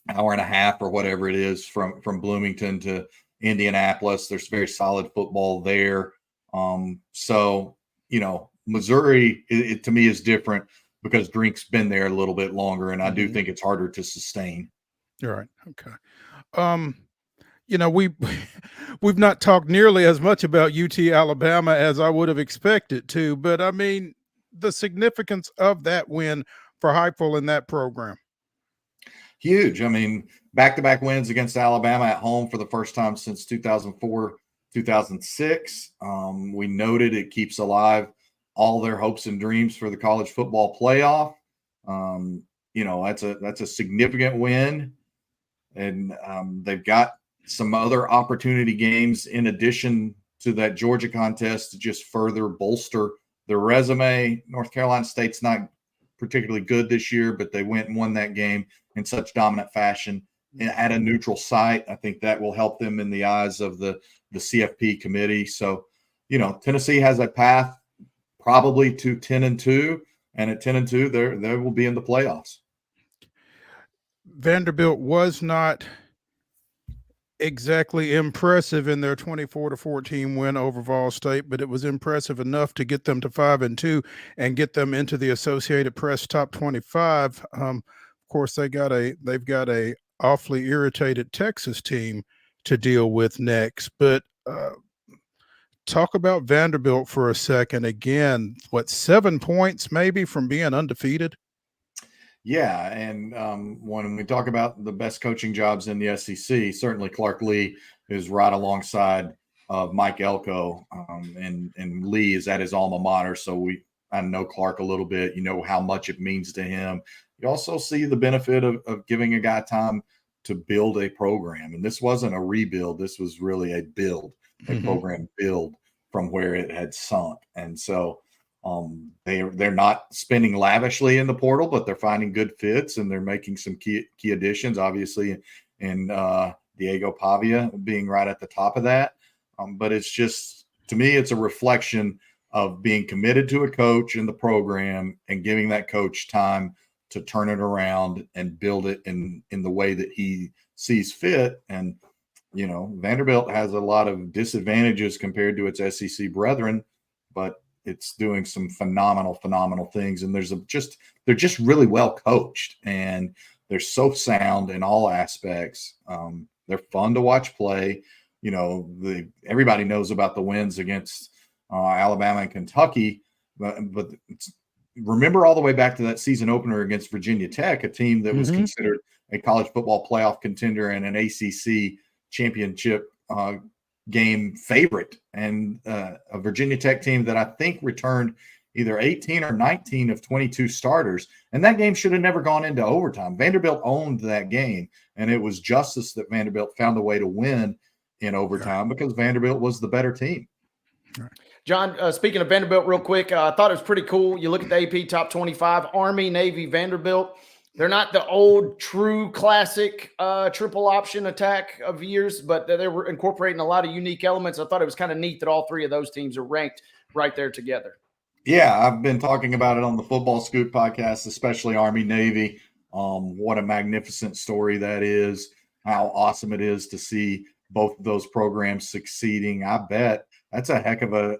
an hour and a half or whatever it is from Bloomington to Indianapolis. There's very solid football there. Missouri, it to me is different because Drink's been there a little bit longer, and I do think it's harder to sustain. All right. Okay. Um, we've not talked nearly as much about UT Alabama as I would have expected to, but I mean the significance of that win for Heupel in that program. Huge. I mean, back-to-back wins against Alabama at home for the first time since 2004, 2006. We noted it keeps alive all their hopes and dreams for the college football playoff. That's a significant win, and they've got some other opportunity games in addition to that Georgia contest to just further bolster their resume. North Carolina State's not particularly good this year, but they went and won that game in such dominant fashion at a neutral site. I think that will help them in the eyes of the CFP committee. So, Tennessee has a path probably to 10-2, and at 10-2, they will be in the playoffs. Vanderbilt was not exactly impressive in their 24-14 win over Vol State, but it was impressive enough to get them to 5-2 and get them into the Associated Press top 25. Of course, they've got a awfully irritated Texas team to deal with next. But talk about Vanderbilt for a second. Again, 7 points maybe from being undefeated? Yeah, and when we talk about the best coaching jobs in the SEC, certainly Clark Lee is right alongside Mike Elko, and Lee is at his alma mater. So I know Clark a little bit. You know how much it means to him. You also see the benefit of giving a guy time to build a program. And this wasn't a rebuild. This was really a build, a program build from where it had sunk. And so they're not spending lavishly in the portal, but they're finding good fits and they're making some key additions, obviously, and Diego Pavia being right at the top of that. But it's just, to me, it's a reflection of being committed to a coach in the program and giving that coach time to turn it around and build it in the way that he sees fit. And, Vanderbilt has a lot of disadvantages compared to its SEC brethren, but it's doing some phenomenal things. And they're just really well coached, and they're so sound in all aspects. They're fun to watch play. Everybody knows about the wins against Alabama and Kentucky, but remember all the way back to that season opener against Virginia Tech, a team that was considered a college football playoff contender and an ACC championship game favorite, and a Virginia Tech team that I think returned either 18 or 19 of 22 starters. And that game should have never gone into overtime. Vanderbilt owned that game, and it was justice that Vanderbilt found a way to win in overtime because Vanderbilt was the better team. John, speaking of Vanderbilt real quick, I thought it was pretty cool. You look at the AP top 25, Army, Navy, Vanderbilt. They're not the old true classic triple option attack of years, but they were incorporating a lot of unique elements. I thought it was kind of neat that all three of those teams are ranked right there together. Yeah, I've been talking about it on the Football Scoop podcast, especially Army Navy. What a magnificent story that is. How awesome it is to see both of those programs succeeding. I bet that's a heck of a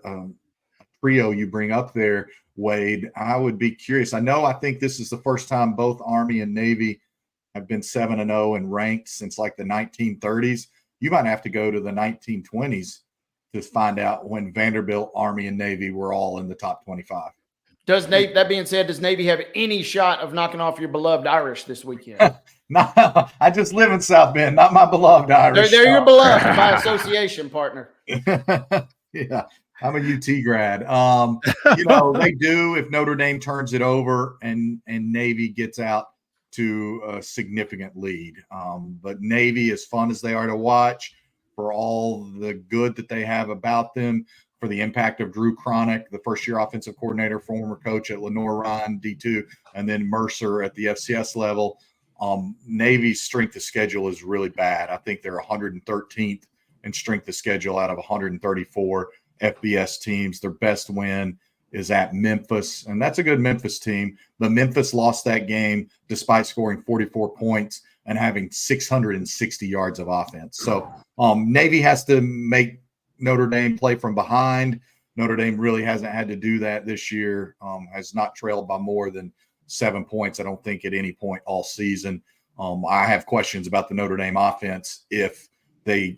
trio you bring up there, Wade. I would be curious. I think this is the first time both Army and Navy have been 7-0 and ranked since like the 1930s. You might have to go to the 1920s to find out when Vanderbilt, Army, and Navy were all in the top 25. That being said, does Navy have any shot of knocking off your beloved Irish this weekend? No, I just live in South Bend, not my beloved Irish. They're your beloved by association, partner. Yeah, I'm a UT grad. They do if Notre Dame turns it over and Navy gets out to a significant lead. But Navy, as fun as they are to watch, for all the good that they have about them, for the impact of Drew Cronick, the first-year offensive coordinator, former coach at Lenore-Ryan, D2, and then Mercer at the FCS level. Navy's strength of schedule is really bad. I think they're 113th in strength of schedule out of 134 FBS teams. Their best win is at Memphis, and that's a good Memphis team. But Memphis lost that game despite scoring 44 points and having 660 yards of offense. So Navy has to make Notre Dame play from behind. Notre Dame really hasn't had to do that this year, has not trailed by more than 7 points, I don't think, at any point all season. I have questions about the Notre Dame offense if they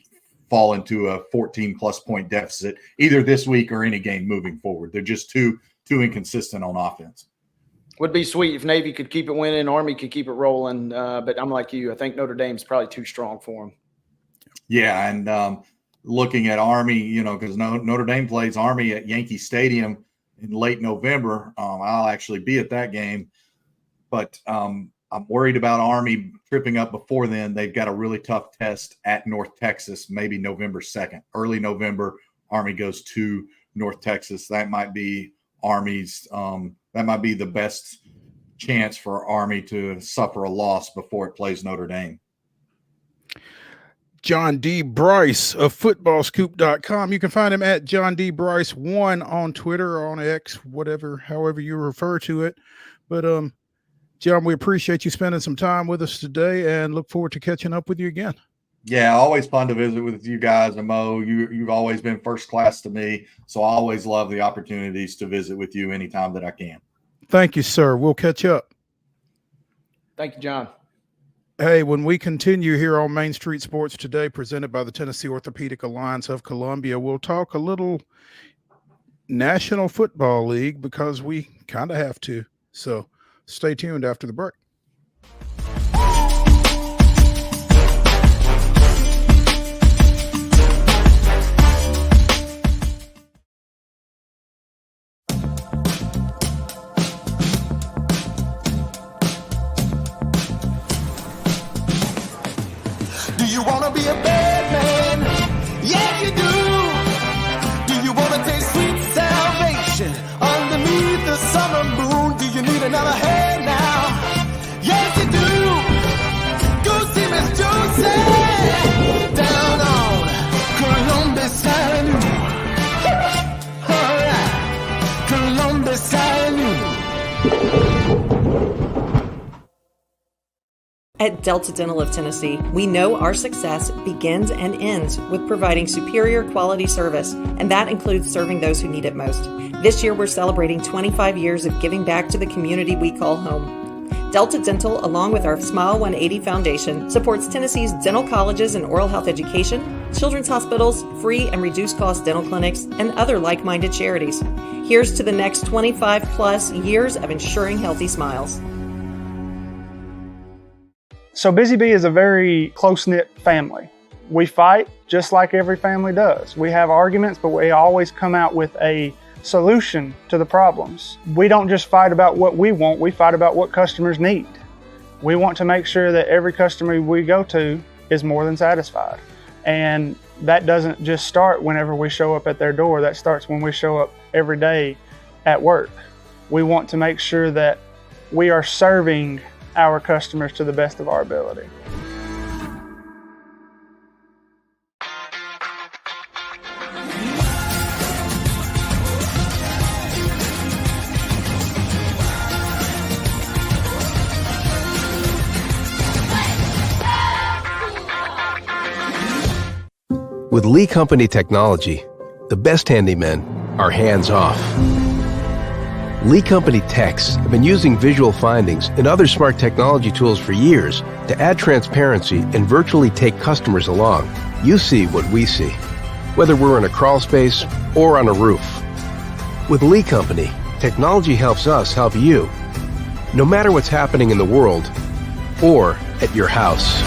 fall into a 14-plus point deficit either this week or any game moving forward. They're just too inconsistent on offense. Would be sweet if Navy could keep it winning, Army could keep it rolling. But I'm like you. I think Notre Dame's probably too strong for them. Yeah, and looking at Army, because Notre Dame plays Army at Yankee Stadium in late November. I'll actually be at that game. But I'm worried about Army tripping up before then. They've got a really tough test at North Texas, maybe November 2nd. Early November, Army goes to North Texas. That might be Army's that might be the best chance for Army to suffer a loss before it plays Notre Dame. John D. Bryce of footballscoop.com. You can find him at John D. Bryce 1 on Twitter or on X, however you refer to it. But John, we appreciate you spending some time with us today and look forward to catching up with you again. Yeah, always fun to visit with you guys. And Mo, you've always been first class to me. So I always love the opportunities to visit with you anytime that I can. Thank you, sir. We'll catch up. Thank you, John. Hey, when we continue here on Main Street Sports Today, presented by the Tennessee Orthopedic Alliance of Columbia, we'll talk a little National Football League because we kind of have to. So stay tuned after the break. Do you want to be a bad man? Yes, you do. Do you want to taste sweet salvation underneath the summer moon? Do you need another hand now? Yes, you do. Go see Miss Josie down on Columbus Avenue. All right, Columbus Avenue. At Delta Dental of Tennessee, we know our success begins and ends with providing superior quality service, and that includes serving those who need it most. This year, we're celebrating 25 years of giving back to the community we call home. Delta Dental, along with our Smile 180 Foundation, supports Tennessee's dental colleges and oral health education, children's hospitals, free and reduced cost dental clinics, and other like-minded charities. Here's to the next 25 plus years of ensuring healthy smiles. So Busy Bee is a very close-knit family. We fight just like every family does. We have arguments, but we always come out with a solution to the problems. We don't just fight about what we want, we fight about what customers need. We want to make sure that every customer we go to is more than satisfied. And that doesn't just start whenever we show up at their door, that starts when we show up every day at work. We want to make sure that we are serving our customers to the best of our ability. With Lee Company technology, the best handymen are hands-off. Lee Company techs have been using visual findings and other smart technology tools for years to add transparency and virtually take customers along. You see what we see, whether we're in a crawl space or on a roof. With Lee Company, technology helps us help you, no matter what's happening in the world or at your house.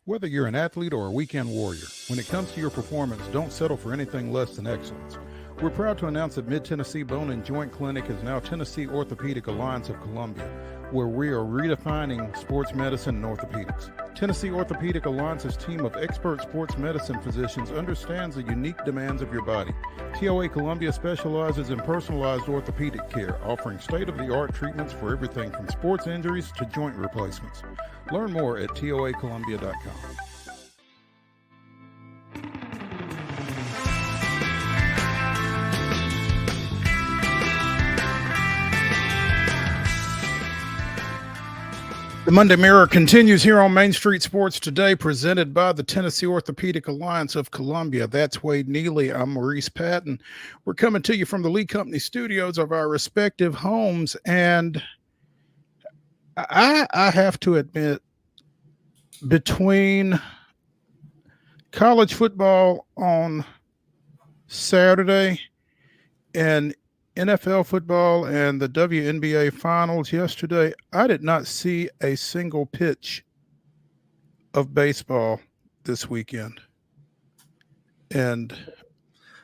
Whether you're an athlete or a weekend warrior, when it comes to your performance, don't settle for anything less than excellence. We're proud to announce that Mid-Tennessee Bone and Joint Clinic is now Tennessee Orthopedic Alliance of Columbia, where we are redefining sports medicine and orthopedics. Tennessee Orthopedic Alliance's team of expert sports medicine physicians understands the unique demands of your body. TOA Columbia specializes in personalized orthopedic care, offering state-of-the-art treatments for everything from sports injuries to joint replacements. Learn more at toacolumbia.com. The Monday Mirror continues here on Main Street Sports Today, presented by the Tennessee Orthopedic Alliance of Columbia. That's Wade Neely. I'm Maurice Patton. We're coming to you from the Lee Company studios of our respective homes. And I have to admit, between college football on Saturday and NFL football and the WNBA finals yesterday, I did not see a single pitch of baseball this weekend. And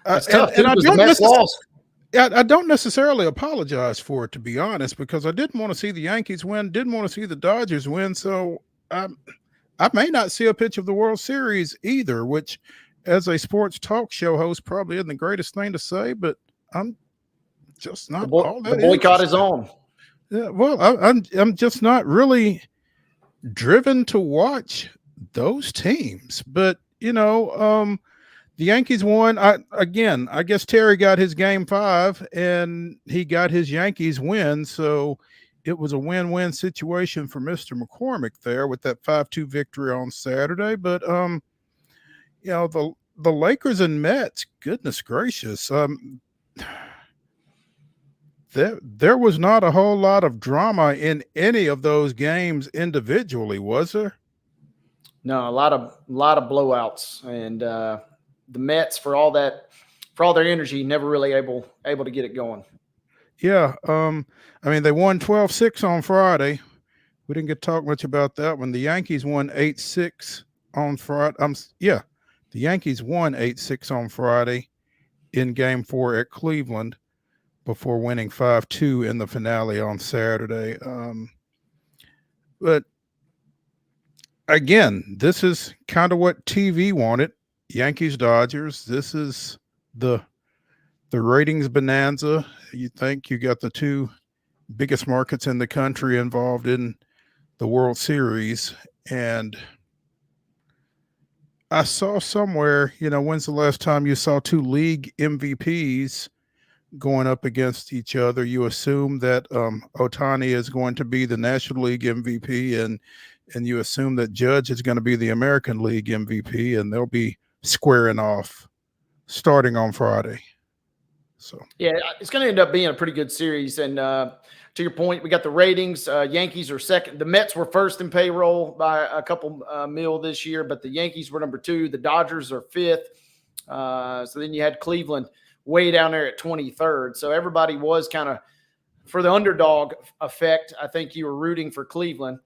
That's tough, too, because the Mets lost. I don't necessarily apologize for it, to be honest, because I didn't want to see the Yankees win, didn't want to see the Dodgers win. So I may not see a pitch of the World Series either, which, as a sports talk show host, probably isn't the greatest thing to say, but I'm just not all that. The boycott is on. Yeah, well, I'm just not really driven to watch those teams. But the Yankees won. I guess Terry got his game 5 and he got his Yankees win. So it was a win-win situation for Mr. McCormick there with that 5-2 victory on Saturday. But the Lakers and Mets, goodness gracious, there was not a whole lot of drama in any of those games individually, was there? No, a lot of blowouts, and the Mets, for all their energy, never really able to get it going. Yeah, they won 12-6 on Friday. We didn't get to talk much about that one. The Yankees won 8-6 on Friday. The Yankees won 8-6 on Friday in Game 4 at Cleveland before winning 5-2 in the finale on Saturday. But again, this is kind of what TV wanted. Yankees Dodgers. This is the ratings bonanza. You think you got the two biggest markets in the country involved in the World Series. And I saw somewhere, when's the last time you saw two league MVPs going up against each other? You assume that Ohtani is going to be the National League MVP, and you assume that Judge is going to be the American League MVP, and they'll be squaring off starting on Friday. So yeah, it's going to end up being a pretty good series. And to your point, we got the ratings. Yankees are second. The Mets were first in payroll by a couple mil this year, but the Yankees were number 2. The Dodgers are 5th. So then you had Cleveland way down there at 23rd. So everybody was kind of, for the underdog effect, I think you were rooting for Cleveland.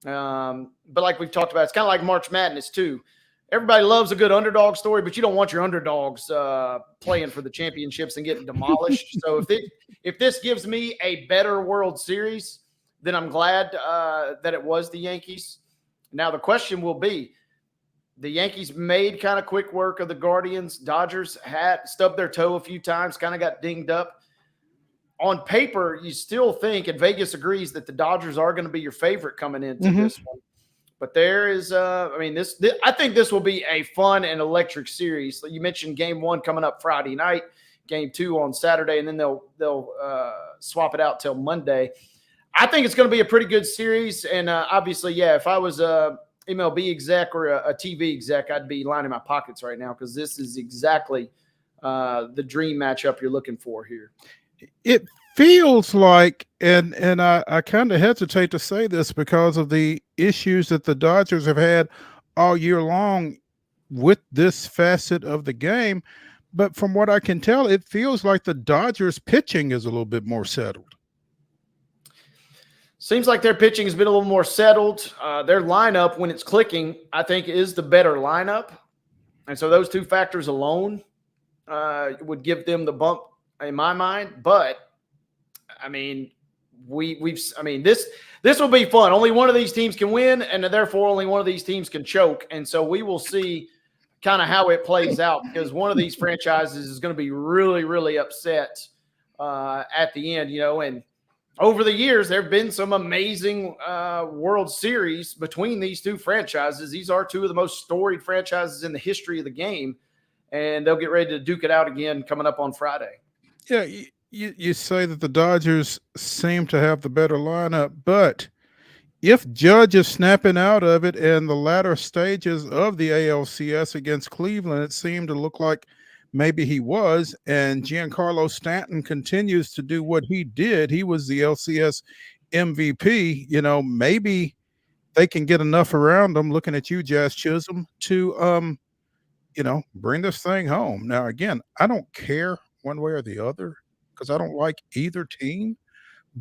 But like we've talked about, it's kind of like March Madness too. Everybody loves a good underdog story, but you don't want your underdogs playing for the championships and getting demolished. So if this gives me a better World Series, then I'm glad that it was the Yankees. Now the question will be, the Yankees made kind of quick work of the Guardians. Dodgers had stubbed their toe a few times, kind of got dinged up. On paper, you still think, and Vegas agrees, that the Dodgers are going to be your favorite coming into this one. But there is, I think this will be a fun and electric series. You mentioned Game 1 coming up Friday night, Game 2 on Saturday, and then they'll swap it out till Monday. I think it's going to be a pretty good series. And obviously, yeah, if I was a MLB exec or a TV exec, I'd be lining my pockets right now, because this is exactly the dream matchup you're looking for here. It feels like, and I kind of hesitate to say this because of the issues that the Dodgers have had all year long with this facet of the game, but from what I can tell, it feels like the Dodgers pitching is a little bit more settled. Seems like their pitching has been a little more settled. Their lineup, when it's clicking, I think is the better lineup. And so those two factors alone would give them the bump in my mind. But I mean, this will be fun. Only one of these teams can win, and therefore only one of these teams can choke. And so we will see kind of how it plays out, because one of these franchises is going to be really, really upset at the end, and over the years, there have been some amazing World Series between these two franchises. These are two of the most storied franchises in the history of the game, and they'll get ready to duke it out again coming up on Friday. Yeah, you say that the Dodgers seem to have the better lineup, but if Judge is snapping out of it in the latter stages of the ALCS against Cleveland, it seemed to look like maybe he was, and Giancarlo Stanton continues to do what he did. He was the LCS MVP, maybe they can get enough around them, looking at you, Jazz Chisholm, to bring this thing home. Now, again, I don't care one way or the other because I don't like either team,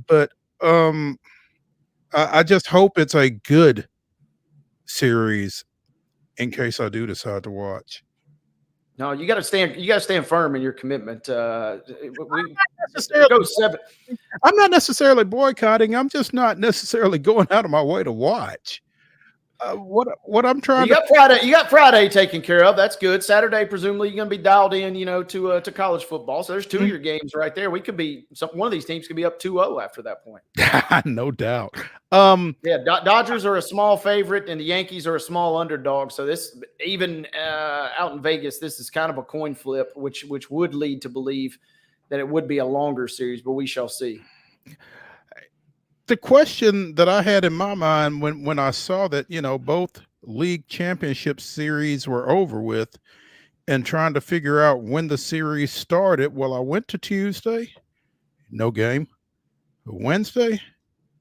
but I just hope it's a good series in case I do decide to watch. No, you got to stand. You got to stand firm in your commitment. Go 7. I'm not necessarily boycotting. I'm just not necessarily going out of my way to watch. What I'm trying you got Friday taken care of. That's good. Saturday, presumably, you're going to be dialed in, to college football. So there's 2 of your games right there. We could be one of these teams could be up 2-0 after that point. No doubt. Dodgers are a small favorite, and the Yankees are a small underdog. So this, even out in Vegas, this is kind of a coin flip, which would lead to believe that it would be a longer series, but we shall see. The question that I had in my mind when I saw that, both league championship series were over with and trying to figure out when the series started. Well, I went to Tuesday, no game. Wednesday,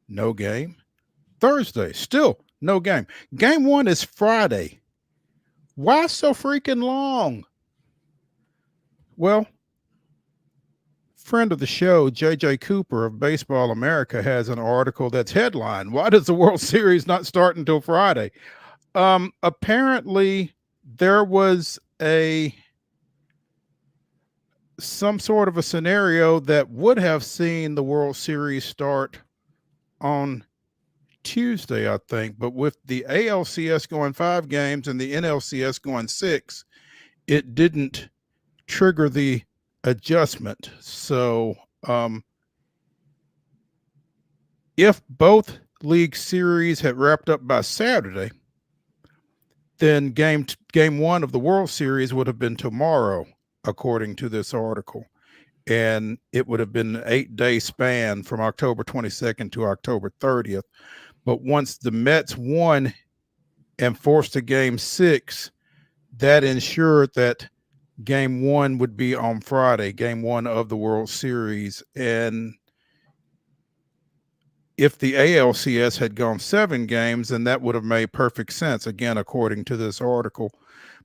no game. Thursday, still no game. Game 1 is Friday. Why so freaking long? Well, friend of the show, JJ Cooper of Baseball America, has an article that's headlined, "Why does the World Series not start until Friday?" Apparently there was some sort of a scenario that would have seen the World Series start on Tuesday, I think, but with the ALCS going 5 games and the NLCS going 6, it didn't trigger the adjustment. So if both league series had wrapped up by Saturday, then game 1 of the World Series would have been tomorrow, according to this article, and it would have been an 8-day span from October 22nd to October 30th. But once the Mets won and forced a game 6, that ensured that game 1 would be on Friday, game 1 of the World Series. And if the ALCS had gone 7 games, then that would have made perfect sense, again, according to this article,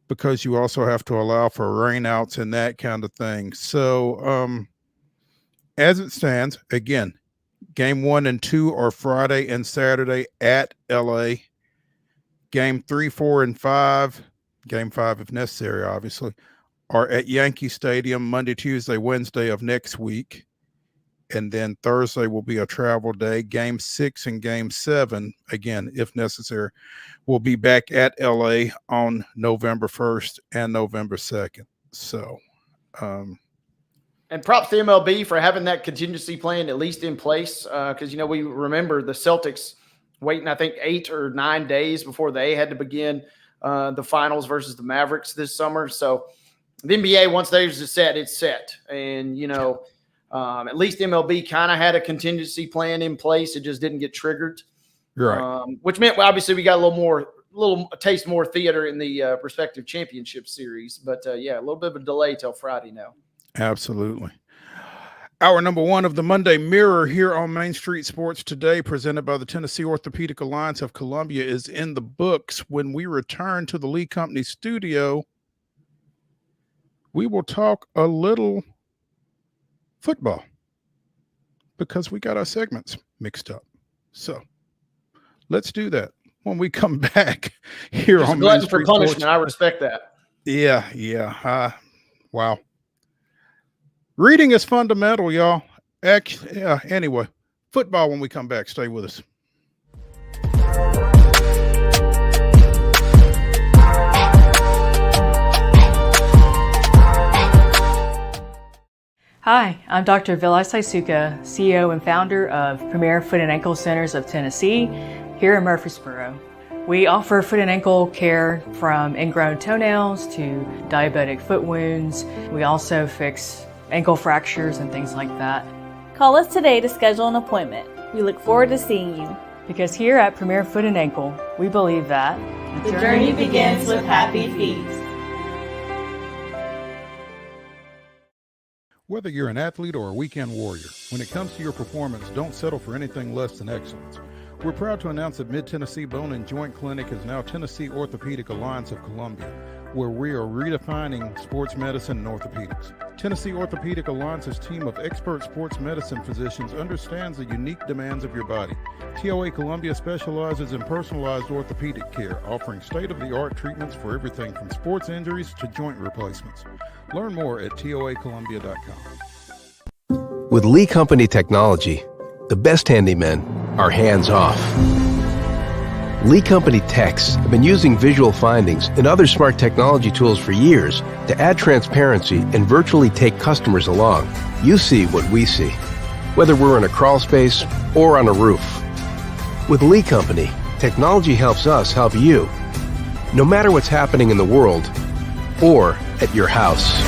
because you also have to allow for rainouts and that kind of thing. So as it stands, again, game 1 and 2 are Friday and Saturday at LA. Game 3, 4, and 5, game 5 if necessary, obviously, are at Yankee Stadium Monday, Tuesday, Wednesday of next week. And then Thursday will be a travel day. Game 6 and game 7, again, if necessary, will be back at LA on November 1st and November 2nd. So, and props to MLB for having that contingency plan at least in place. Because, we remember the Celtics waiting, I think, 8 or 9 days before they had to begin the finals versus the Mavericks this summer. So the NBA, once theirs is set, it's set. And, at least MLB kind of had a contingency plan in place. It just didn't get triggered. right. Which meant, obviously, we got a taste more theater in the respective championship series. But, a little bit of a delay till Friday now. Absolutely. Hour number 1 of the Monday Mirror here on Main Street Sports Today, presented by the Tennessee Orthopedic Alliance of Columbia, is in the books. When we return to the Lee Company studio, we will talk a little football because we got our segments mixed up. So let's do that when we come back here Just on glutton Main for Street punishment. Sports. I respect that. Yeah. Wow. Reading is fundamental, y'all. Actually, anyway, football when we come back. Stay with us. Hi, I'm Dr. Vilai Saisuka, CEO and founder of Premier Foot and Ankle Centers of Tennessee here in Murfreesboro. We offer foot and ankle care from ingrown toenails to diabetic foot wounds. We also fix ankle fractures and things like that. Call us today to schedule an appointment. We look forward to seeing you. Because here at Premier Foot and Ankle, we believe that the journey begins with happy feet. Whether you're an athlete or a weekend warrior, when it comes to your performance, don't settle for anything less than excellence. We're proud to announce that Mid-Tennessee Bone and Joint Clinic is now Tennessee Orthopedic Alliance of Columbia, where we are redefining sports medicine and orthopedics. Tennessee Orthopedic Alliance's team of expert sports medicine physicians understands the unique demands of your body. TOA Columbia specializes in personalized orthopedic care, offering state-of-the-art treatments for everything from sports injuries to joint replacements. Learn more at toacolumbia.com. With Lee Company technology, the best handymen are hands-off. Lee Company techs have been using visual findings and other smart technology tools for years to add transparency and virtually take customers along. You see what we see, whether we're in a crawl space or on a roof. With Lee Company, technology helps us help you, no matter what's happening in the world or at your house.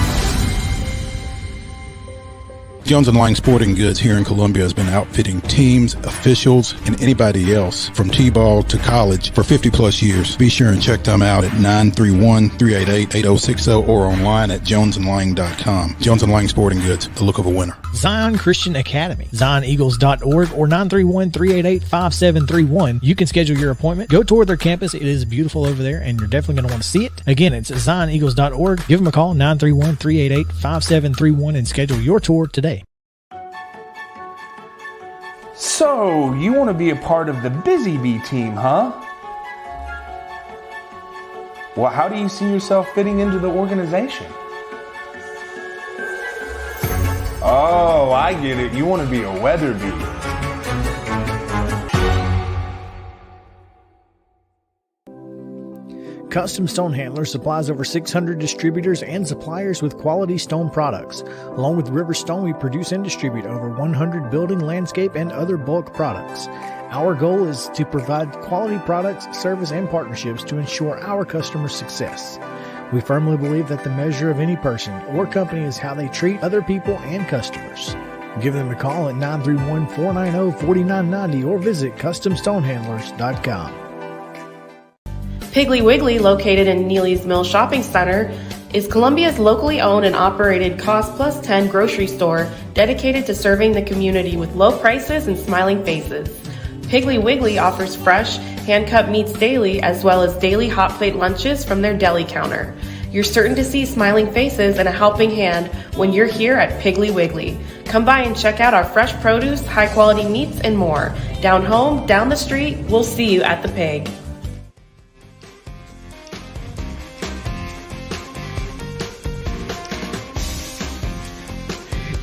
Jones & Lang Sporting Goods here in Columbia has been outfitting teams, officials, and anybody else from T-ball to college for 50 plus years. Be sure and check them out at 931-388-8060 or online at jonesandlang.com. Jones & Lang Sporting Goods, the look of a winner. Zion Christian Academy, zioneagles.org or 931-388-5731. You can schedule your appointment. Go tour their campus. It is beautiful over there, and you're definitely going to want to see it. Again, it's zioneagles.org. Give them a call, 931-388-5731, and schedule your tour today. So, you want to be a part of the Busy Bee team, huh? Well, how do you see yourself fitting into the organization? Oh, I get it. You want to be a weather bee. Custom Stone Handler supplies over 600 distributors and suppliers with quality stone products. Along with River Stone, we produce and distribute over 100 building, landscape, and other bulk products. Our goal is to provide quality products, service, and partnerships to ensure our customers' success. We firmly believe that the measure of any person or company is how they treat other people and customers. Give them a call at 931-490-4990 or visit CustomStonehandlers.com. Piggly Wiggly, located in Neely's Mill Shopping Center, is Columbia's locally owned and operated Cost Plus 10 grocery store dedicated to serving the community with low prices and smiling faces. Piggly Wiggly offers fresh, hand-cut meats daily as well as daily hot plate lunches from their deli counter. You're certain to see smiling faces and a helping hand when you're here at Piggly Wiggly. Come by and check out our fresh produce, high-quality meats, and more. Down home, down the street, we'll see you at the Pig.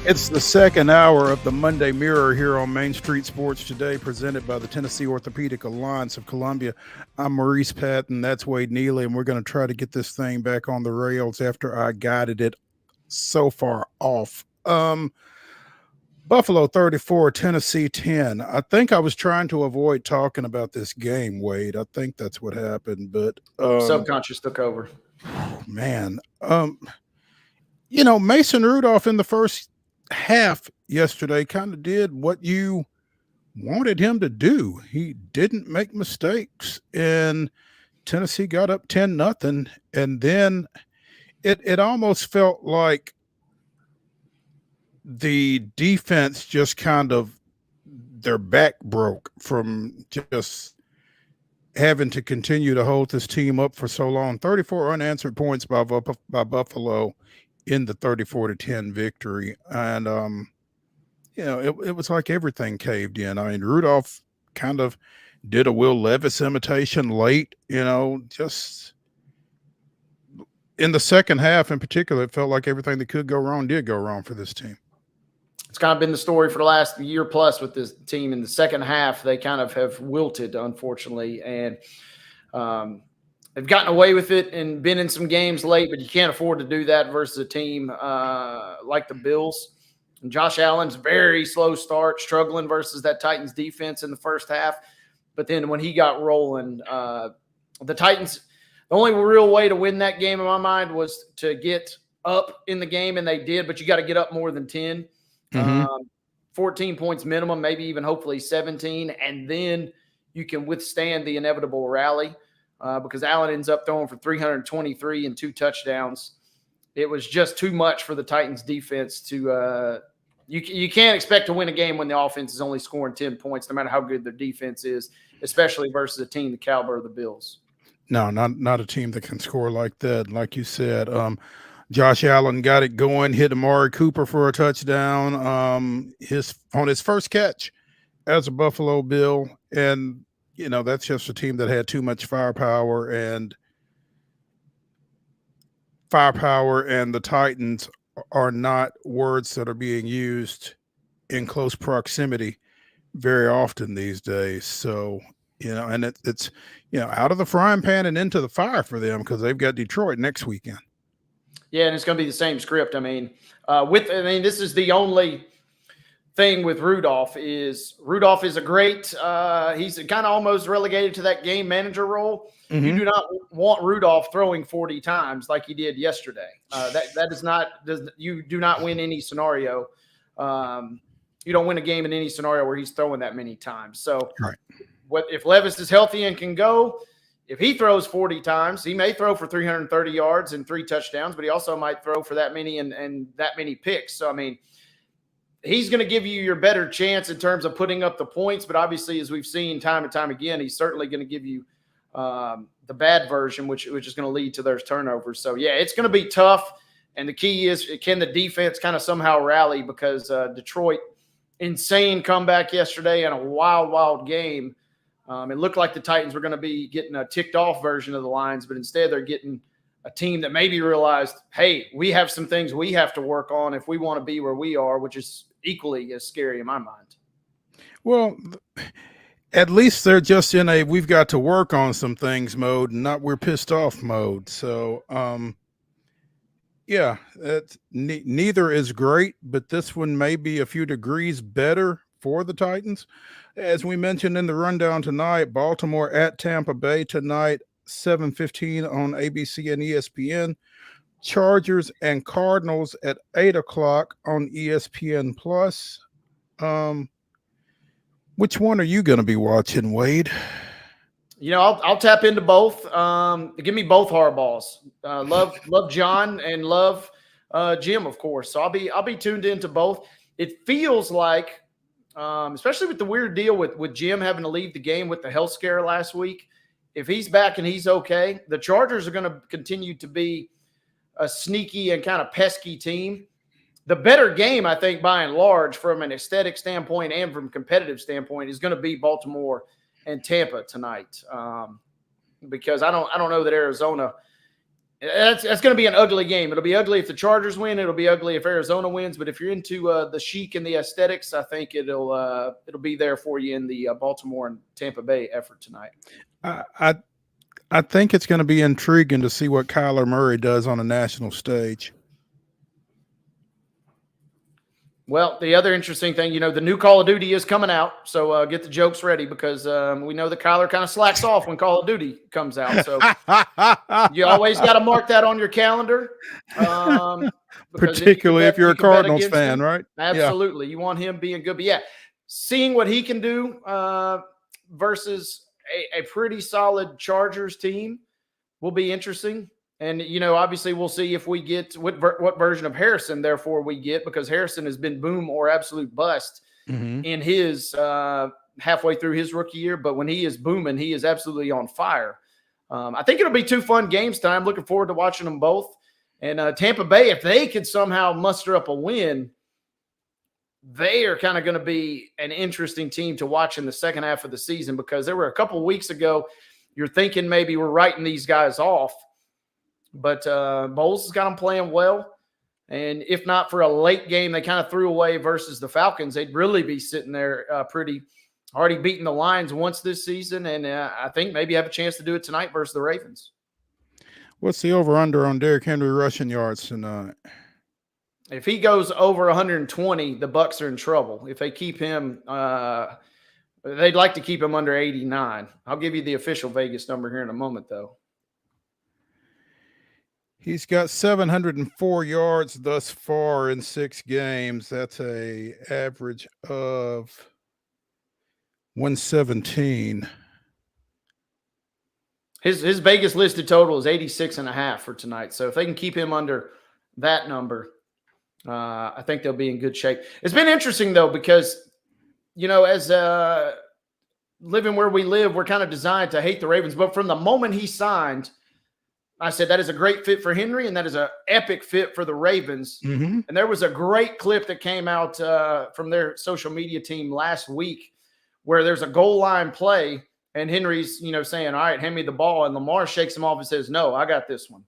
It's the second hour of the Monday Mirror here on Main Street Sports Today, presented by the Tennessee Orthopedic Alliance of Columbia. I'm Maurice Patton, that's Wade Neely, and we're going to try to get this thing back on the rails after I guided it so far off. Buffalo 34, Tennessee 10. I think I was trying to avoid talking about this game, Wade. I think that's what happened, but subconscious took over. Man, Mason Rudolph in the first half yesterday kind of did what you wanted him to do. He didn't make mistakes, and Tennessee got up 10-0, and then it almost felt like the defense just kind of their back broke from just having to continue to hold this team up for so long. 34 unanswered points by Buffalo in the 34-10 victory. And, it was like everything caved in. I mean, Rudolph kind of did a Will Levis imitation late, just in the second half in particular, it felt like everything that could go wrong did go wrong for this team. It's kind of been the story for the last year plus with this team. In the second half, they kind of have wilted, unfortunately, and they've gotten away with it and been in some games late, but you can't afford to do that versus a team like the Bills. And Josh Allen's very slow start, struggling versus that Titans defense in the first half. But then when he got rolling, the Titans, the only real way to win that game in my mind was to get up in the game, and they did, but you got to get up more than 10. 14 points minimum, maybe even hopefully 17, and then you can withstand the inevitable rally because Allen ends up throwing for 323 and 2 touchdowns. it was just too much for the Titans defense to you can't expect to win a game when the offense is only scoring 10 points, no matter how good their defense is, especially versus a team the caliber of the Bills. No, not a team that can score like that. Like you said, Josh Allen got it going, hit Amari Cooper for a touchdown. On his first catch as a Buffalo Bill, and that's just a team that had too much firepower, and the Titans are not words that are being used in close proximity very often these days. So, and it's out of the frying pan and into the fire for them, because they've got Detroit next weekend. Yeah, and it's going to be the same script. I mean, this is the only thing with Rudolph is a great he's kind of almost relegated to that game manager role. Mm-hmm. You do not want Rudolph throwing 40 times like he did yesterday. You do not win any scenario. You don't win a game in any scenario where he's throwing that many times. So right. If Levis is healthy and can go, if he throws 40 times, he may throw for 330 yards and 3 touchdowns, but he also might throw for that many and that many picks. So, I mean, he's going to give you your better chance in terms of putting up the points. But obviously, as we've seen time and time again, he's certainly going to give you the bad version, which is going to lead to those turnovers. So, yeah, it's going to be tough. And the key is, can the defense kind of somehow rally? Because Detroit, insane comeback yesterday and a wild, wild game. It looked like the Titans were going to be getting a ticked off version of the Lions, but instead they're getting a team that maybe realized, hey, we have some things we have to work on if we want to be where we are, which is equally as scary in my mind. Well, at least they're just in a we've got to work on some things mode, and not we're pissed off mode. So, yeah, neither is great, but this one may be a few degrees better for the Titans. As we mentioned in the rundown tonight, Baltimore at Tampa Bay tonight, 7:15 on ABC and ESPN. Chargers and Cardinals at 8 o'clock on ESPN Plus. Which one are you going to be watching, Wade? I'll tap into both. Give me both Hardballs. Love John and love Jim, of course. So I'll be tuned into both. It feels like, especially with the weird deal with Jim having to leave the game with the health scare last week, if he's back and he's okay, the Chargers are going to continue to be a sneaky and kind of pesky team. The better game, I think, by and large, from an aesthetic standpoint and from a competitive standpoint, is going to be Baltimore and Tampa tonight, because I don't know that Arizona. That's going to be an ugly game. It'll be ugly if the Chargers win. It'll be ugly if Arizona wins. But if you're into the chic and the aesthetics, I think it'll be there for you in the Baltimore and Tampa Bay effort tonight. I think it's going to be intriguing to see what Kyler Murray does on a national stage. Well, the other interesting thing, the new Call of Duty is coming out, so get the jokes ready, because we know that Kyler kind of slacks off when Call of Duty comes out. So you always got to mark that on your calendar. Particularly if you're a Cardinals fan, right? Absolutely. Yeah. You want him being good. But, yeah, seeing what he can do versus a pretty solid Chargers team will be interesting. And, obviously we'll see if we get what version of Harrison, therefore, we get, because Harrison has been boom or absolute bust in his halfway through his rookie year. But when he is booming, he is absolutely on fire. I think it'll be 2 fun games tonight. I'm looking forward to watching them both. And Tampa Bay, if they could somehow muster up a win, they are kind of going to be an interesting team to watch in the second half of the season, because there were a couple of weeks ago, you're thinking maybe we're writing these guys off. But Bowles has got them playing well. And if not for a late game they kind of threw away versus the Falcons, they'd really be sitting there pretty already beating the Lions once this season. And I think maybe have a chance to do it tonight versus the Ravens. What's the over-under on Derrick Henry rushing yards tonight? If he goes over 120, the Bucs are in trouble. If they keep him they'd like to keep him under 89. I'll give you the official Vegas number here in a moment, though. He's got 704 yards thus far in 6 games. That's a average of 117. His Vegas listed total is 86.5 for tonight. So if they can keep him under that number, I think they'll be in good shape. It's been interesting, though, because, as living where we live, we're kind of designed to hate the Ravens. But from the moment he signed, I said that is a great fit for Henry, and that is an epic fit for the Ravens. Mm-hmm. And there was a great clip that came out from their social media team last week where there's a goal line play, and Henry's, saying, all right, hand me the ball. And Lamar shakes him off and says, no, I got this one.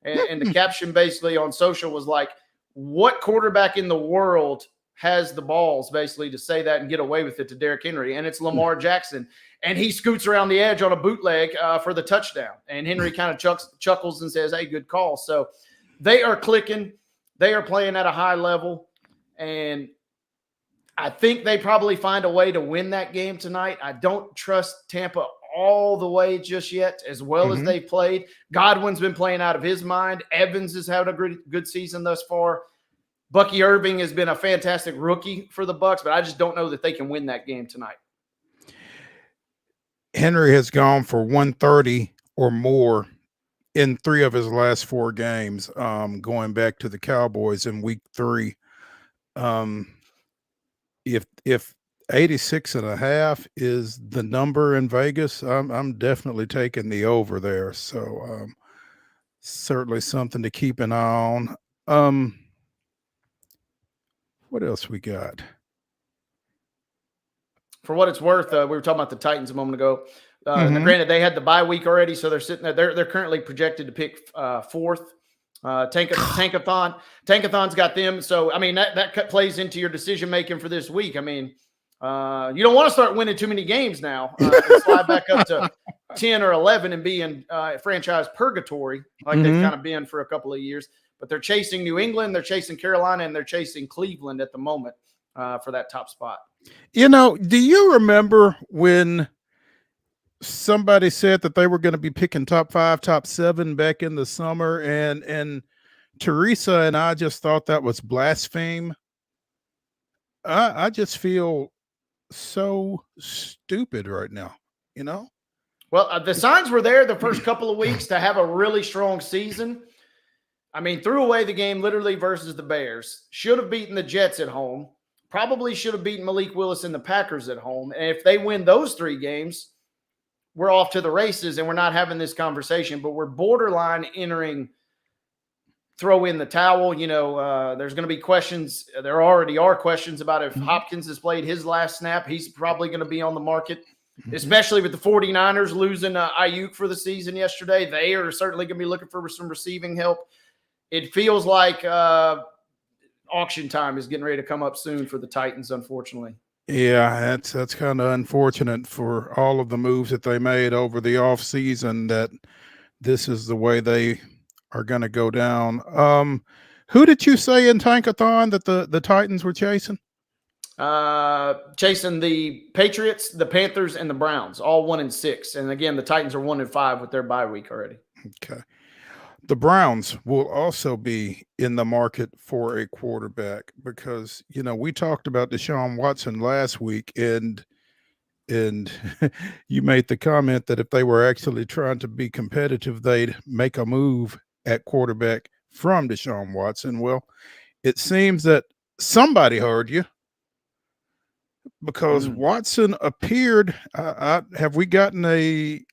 And the caption basically on social was like, what quarterback in the world has the balls basically to say that and get away with it to Derrick Henry? And it's Lamar Jackson. And he scoots around the edge on a bootleg for the touchdown. And Henry kind of chuckles and says, hey, good call. So they are clicking. They are playing at a high level. And I think they probably find a way to win that game tonight. I don't trust Tampa all the way just yet, as well as they've played. Godwin's been playing out of his mind. Evans has had a good season thus far. Bucky Irving has been a fantastic rookie for the Bucs, but I just don't know that they can win that game tonight. Henry has gone for 130 or more in 3 of his last 4 games, going back to the Cowboys in week 3. If 86.5 is the number in Vegas, I'm definitely taking the over there. So certainly something to keep an eye on. What else we got? For what it's worth, we were talking about the Titans a moment ago. Granted, they had the bye week already, so they're sitting there. They're currently projected to pick 4th. Tankathon's got them. So, I mean, that plays into your decision making for this week. I mean, you don't want to start winning too many games now and slide back up to 10 or 11 and be in franchise purgatory like they've kind of been for a couple of years. But they're chasing New England, they're chasing Carolina, and they're chasing Cleveland at the moment for that top spot. Do you remember when somebody said that they were going to be picking top 5, top 7 back in the summer, and Teresa and I just thought that was blaspheme? I just feel so stupid right now, Well, the signs were there the first couple of weeks to have a really strong season. I mean, threw away the game literally versus the Bears. Should have beaten the Jets at home. Probably should have beaten Malik Willis and the Packers at home. And if they win those 3 games, we're off to the races, and we're not having this conversation. But we're borderline entering throw in the towel. There's going to be questions. There already are questions about if Hopkins has played his last snap. He's probably going to be on the market, especially with the 49ers losing Ayuk for the season yesterday. They are certainly going to be looking for some receiving help. It feels like auction time is getting ready to come up soon for the Titans, unfortunately. Yeah, that's kind of unfortunate for all of the moves that they made over the offseason, that this is the way they are going to go down. Who did you say in Tankathon that the Titans were chasing? Chasing the Patriots, the Panthers, and the Browns, all 1-6. And again, the Titans are 1-5 with their bye week already. Okay. The Browns will also be in the market for a quarterback because, we talked about Deshaun Watson last week, and you made the comment that if they were actually trying to be competitive, they'd make a move at quarterback from Deshaun Watson. Well, it seems that somebody heard you, because Watson appeared. Have we gotten a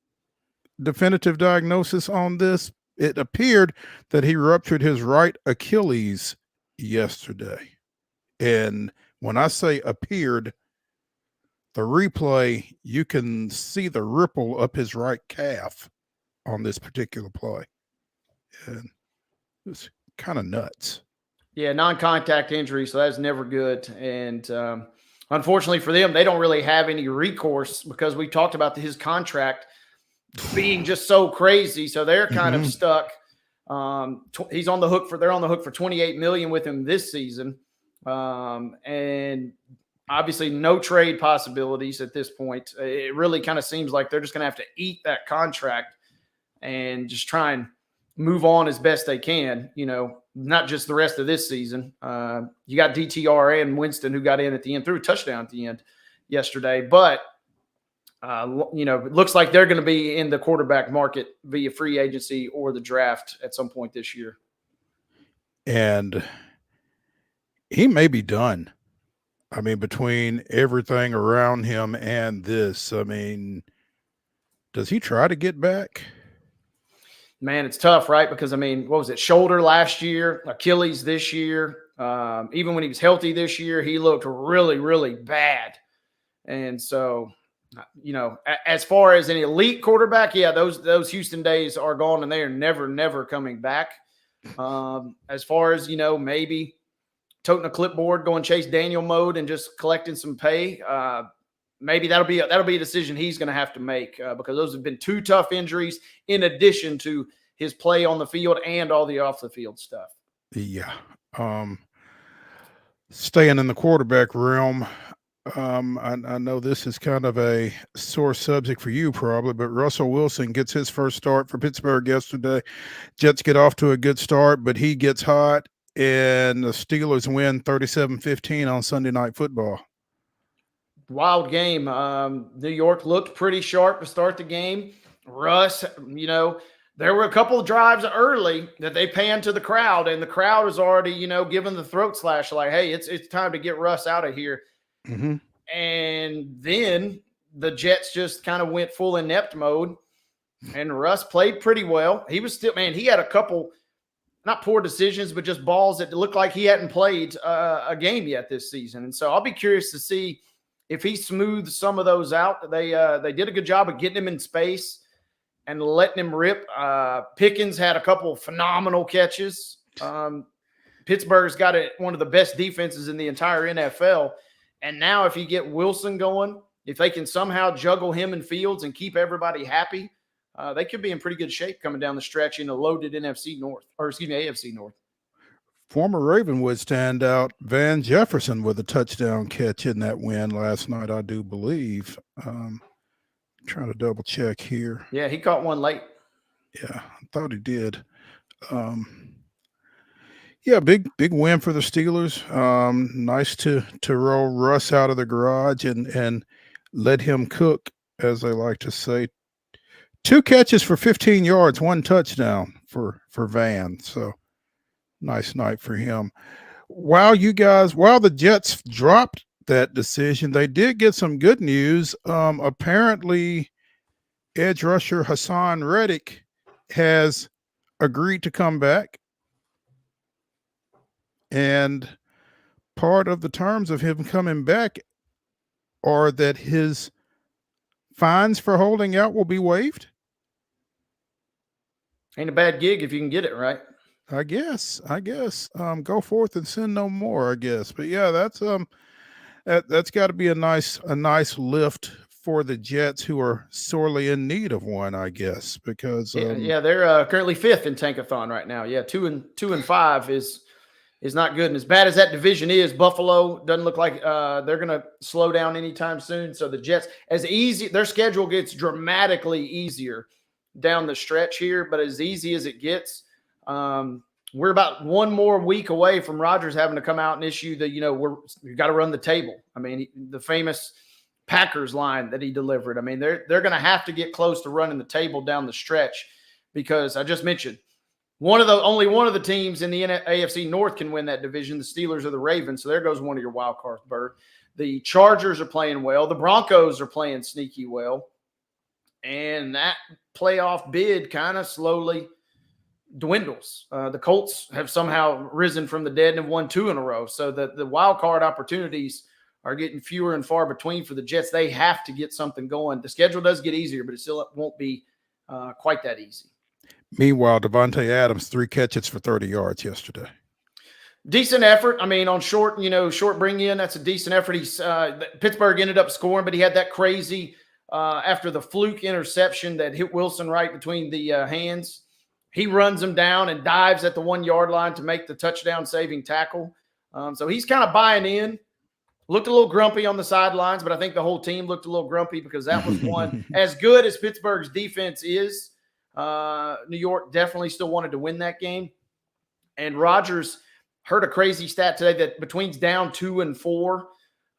definitive diagnosis on this? It appeared that he ruptured his right Achilles yesterday. And when I say appeared, the replay, you can see the ripple up his right calf on this particular play. And it's kind of nuts. Yeah, non-contact injury, so that's never good. And unfortunately for them, they don't really have any recourse because we talked about his contract being just so crazy. So they're kind of stuck. He's on the hook they're on the hook for $28 million with him this season. And obviously no trade possibilities at this point. It really kind of seems like they're just going to have to eat that contract and just try and move on as best they can, not just the rest of this season. You got DTR and Winston who got in at the end, threw a touchdown at the end yesterday, but it looks like they're going to be in the quarterback market via free agency or the draft at some point this year. and he may be done. I mean, between everything around him and this, I mean, does he try to get back? Man, it's tough, right? Because, I mean, what was it? Shoulder last year, Achilles this year. Even when he was healthy this year, he looked really, really bad. And so, as far as an elite quarterback, yeah, those Houston days are gone, and they are never coming back. As far as, maybe toting a clipboard, going Chase Daniel mode and just collecting some pay, maybe that'll be a decision he's going to have to make because those have been two tough injuries in addition to his play on the field and all the off the field stuff. Yeah. Staying in the quarterback realm, I know this is kind of a sore subject for you probably, but Russell Wilson gets his first start for Pittsburgh yesterday. Jets get off to a good start, but he gets hot, and the Steelers win 37-15 on Sunday Night Football. Wild game. New York looked pretty sharp to start the game. Russ, there were a couple of drives early that they panned to the crowd, and the crowd was already, giving the throat slash like, hey, it's time to get Russ out of here. Mm-hmm. And then the Jets just kind of went full inept mode, and Russ played pretty well. He was still, man, he had a couple, not poor decisions, but just balls that looked like he hadn't played a game yet this season. And so I'll be curious to see if he smooths some of those out. They did a good job of getting him in space and letting him rip. Pickens had a couple of phenomenal catches. Pittsburgh's got one of the best defenses in the entire NFL. And now if you get Wilson going, if they can somehow juggle him in Fields and keep everybody happy, they could be in pretty good shape coming down the stretch in a loaded AFC North. Former Ravenwood standout Van Jefferson with a touchdown catch in that win last night, I do believe. Trying to double check here. Yeah, he caught one late. Yeah, I thought he did. Yeah, big win for the Steelers. Nice to roll Russ out of the garage and let him cook, as they like to say. 2 catches for 15 yards, 1 touchdown for Van. So nice night for him. While the Jets dropped that decision, they did get some good news. Apparently, edge rusher Hassan Reddick has agreed to come back. And part of the terms of him coming back are that his fines for holding out will be waived. Ain't a bad gig if you can get it, right? I guess. Go forth and sin no more, I guess. But yeah, that's got to be a nice lift for the Jets, who are sorely in need of one, I guess, because they're currently 5th in Tankathon right now. Yeah, 2 and 5 is not good. And as bad as that division is, Buffalo doesn't look like they're going to slow down anytime soon. So the Jets, their schedule gets dramatically easier down the stretch here, but as easy as it gets, we're about one more week away from Rodgers having to come out and issue we've got to run the table. I mean, the famous Packers line that he delivered. I mean, they're going to have to get close to running the table down the stretch, because I just mentioned only one of the teams in the AFC North can win that division, the Steelers or the Ravens. So there goes one of your wild cards, Bird. The Chargers are playing well. The Broncos are playing sneaky well. And that playoff bid kind of slowly dwindles. The Colts have somehow risen from the dead and have won 2 in a row. So the wild card opportunities are getting fewer and far between for the Jets. They have to get something going. The schedule does get easier, but it still won't be quite that easy. Meanwhile, Devontae Adams, 3 catches for 30 yards yesterday. Decent effort. I mean, on short bring in, that's a decent effort. Pittsburgh ended up scoring, but he had that crazy after the fluke interception that hit Wilson right between the hands. He runs him down and dives at the 1 yard line to make the touchdown saving tackle. So he's kind of buying in. Looked a little grumpy on the sidelines, but I think the whole team looked a little grumpy because that was one. As good as Pittsburgh's defense is, New York definitely still wanted to win that game. And Rodgers heard a crazy stat today that between down 2 and 4,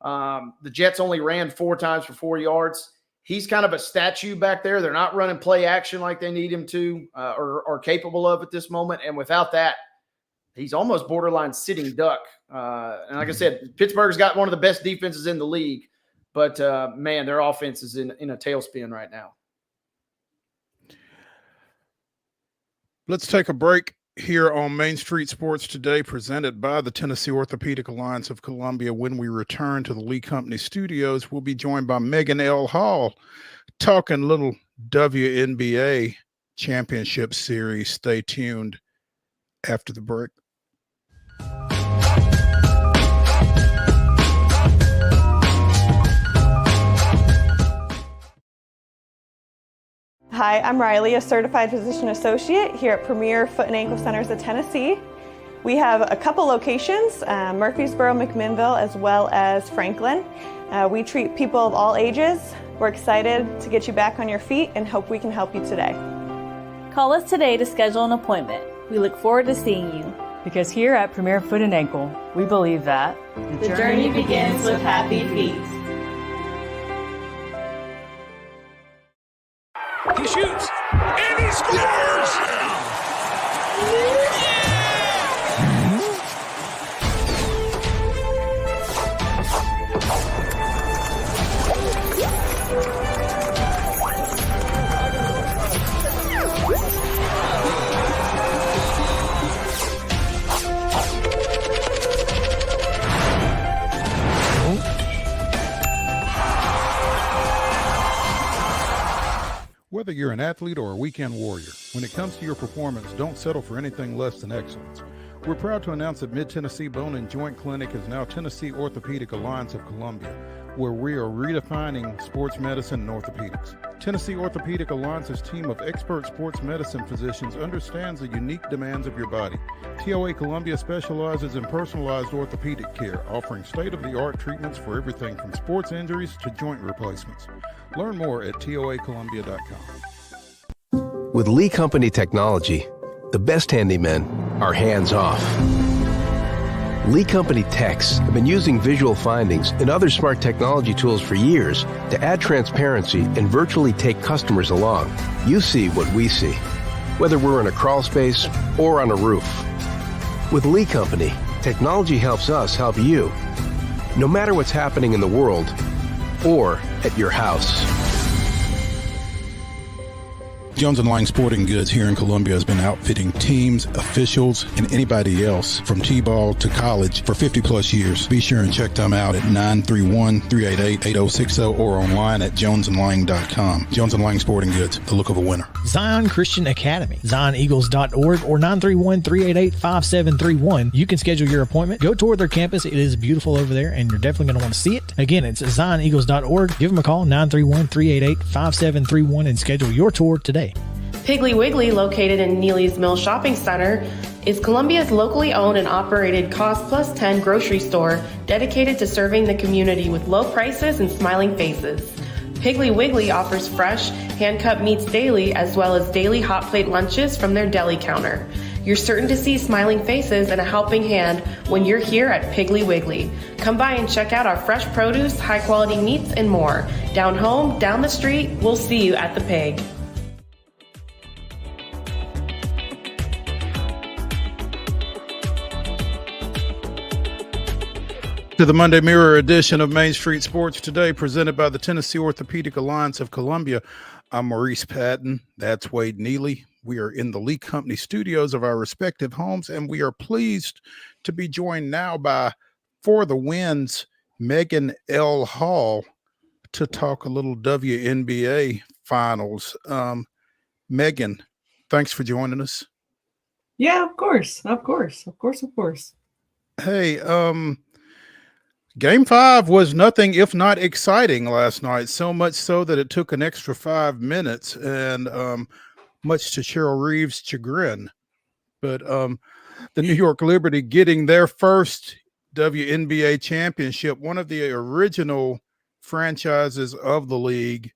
the Jets only ran 4 times for 4 yards. He's kind of a statue back there. They're not running play action like they need him to or capable of at this moment. And without that, he's almost borderline sitting duck. And like I said, Pittsburgh's got one of the best defenses in the league, but man, their offense is in a tailspin right now. Let's take a break here on Main Street Sports Today, presented by the Tennessee Orthopedic Alliance of Columbia. When we return to the Lee Company studios, we'll be joined by Megan L. Hall, talking little WNBA championship series. Stay tuned after the break. Hi, I'm Riley, a certified physician associate here at Premier Foot and Ankle Centers of Tennessee. We have a couple locations, Murfreesboro, McMinnville, as well as Franklin. We treat people of all ages. We're excited to get you back on your feet and hope we can help you today. Call us today to schedule an appointment. We look forward to seeing you. Because here at Premier Foot and Ankle, we believe that the journey begins with happy feet. He shoots, and he scores! Whether you're an athlete or a weekend warrior, when it comes to your performance, don't settle for anything less than excellence. We're proud to announce that Mid-Tennessee Bone and Joint Clinic is now Tennessee Orthopedic Alliance of Columbia, where we are redefining sports medicine and orthopedics. Tennessee Orthopedic Alliance's team of expert sports medicine physicians understands the unique demands of your body. TOA Columbia specializes in personalized orthopedic care, offering state-of-the-art treatments for everything from sports injuries to joint replacements. Learn more at toacolumbia.com. With Lee Company technology, the best handymen are hands-off. Lee Company techs have been using visual findings and other smart technology tools for years to add transparency and virtually take customers along. You see what we see, whether we're in a crawl space or on a roof. With Lee Company, technology helps us help you, no matter what's happening in the world or at your house. Jones & Lang Sporting Goods here in Columbia has been outfitting teams, officials, and anybody else from T-ball to college for 50 plus years. Be sure and check them out at 931-388-8060 or online at jonesandlang.com. Jones & Lang Sporting Goods, the look of a winner. Zion Christian Academy, zioneagles.org or 931-388-5731. You can schedule your appointment. Go tour their campus. It is beautiful over there, and you're definitely going to want to see it. Again, it's zioneagles.org. Give them a call, 931-388-5731, and schedule your tour today. Piggly Wiggly, located in Neely's Mill Shopping Center, is Columbia's locally owned and operated Cost Plus 10 grocery store dedicated to serving the community with low prices and smiling faces. Piggly Wiggly offers fresh, hand-cut meats daily, as well as daily hot plate lunches from their deli counter. You're certain to see smiling faces and a helping hand when you're here at Piggly Wiggly. Come by and check out our fresh produce, high-quality meats, and more. Down home, down the street, we'll see you at the Pig. To the Monday Mirror edition of Main Street Sports Today, presented by the Tennessee Orthopedic Alliance of Columbia. I'm Maurice Patton. That's Wade Neely. We are in the Lee Company studios of our respective homes, and we are pleased to be joined now by, for the wins, Megan L. Hall to talk a little WNBA finals. Megan, thanks for joining us. Yeah, of course. Hey, Game 5 was nothing if not exciting last night, so much so that it took an extra 5 minutes, and much to Cheryl Reeves' chagrin. But the New York Liberty getting their first WNBA championship, one of the original franchises of the league,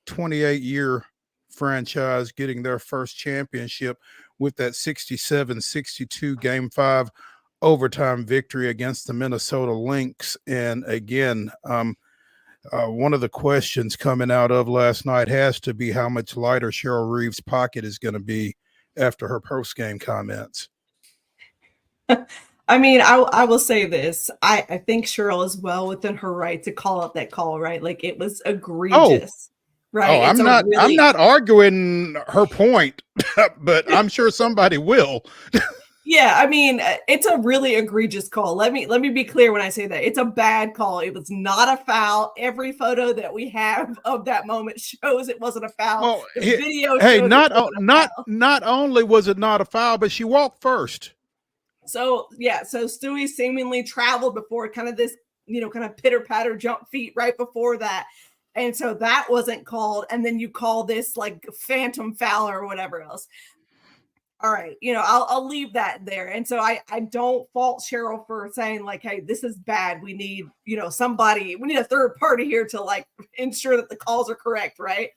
28-year franchise, getting their first championship with that 67-62 Game 5 overtime victory against the Minnesota Lynx. And again, one of the questions coming out of last night has to be how much lighter Cheryl Reeves' pocket is going to be after her post-game comments. I mean, I will say this. I think Cheryl is well within her right to call out that call, right? Like it was egregious, right? I'm It's a not. I'm really not arguing her point, but I'm sure somebody will. Yeah, I mean, it's a really egregious call. Let me be clear when I say that. It's a bad call. It was not a foul. Every photo that we have of that moment shows it wasn't a foul. Well, The he- video hey, shows not it wasn't a not foul. not only was it not a foul, but she walked first. So yeah, so Stewie seemingly traveled before kind of this, kind of pitter patter jump feet right before that. And so that wasn't called. And then you call this like phantom foul or whatever else. All right, I'll leave that there. And so I don't fault Cheryl for saying like, hey, this is bad. We need, somebody, we need a third party here to like ensure that the calls are correct, right?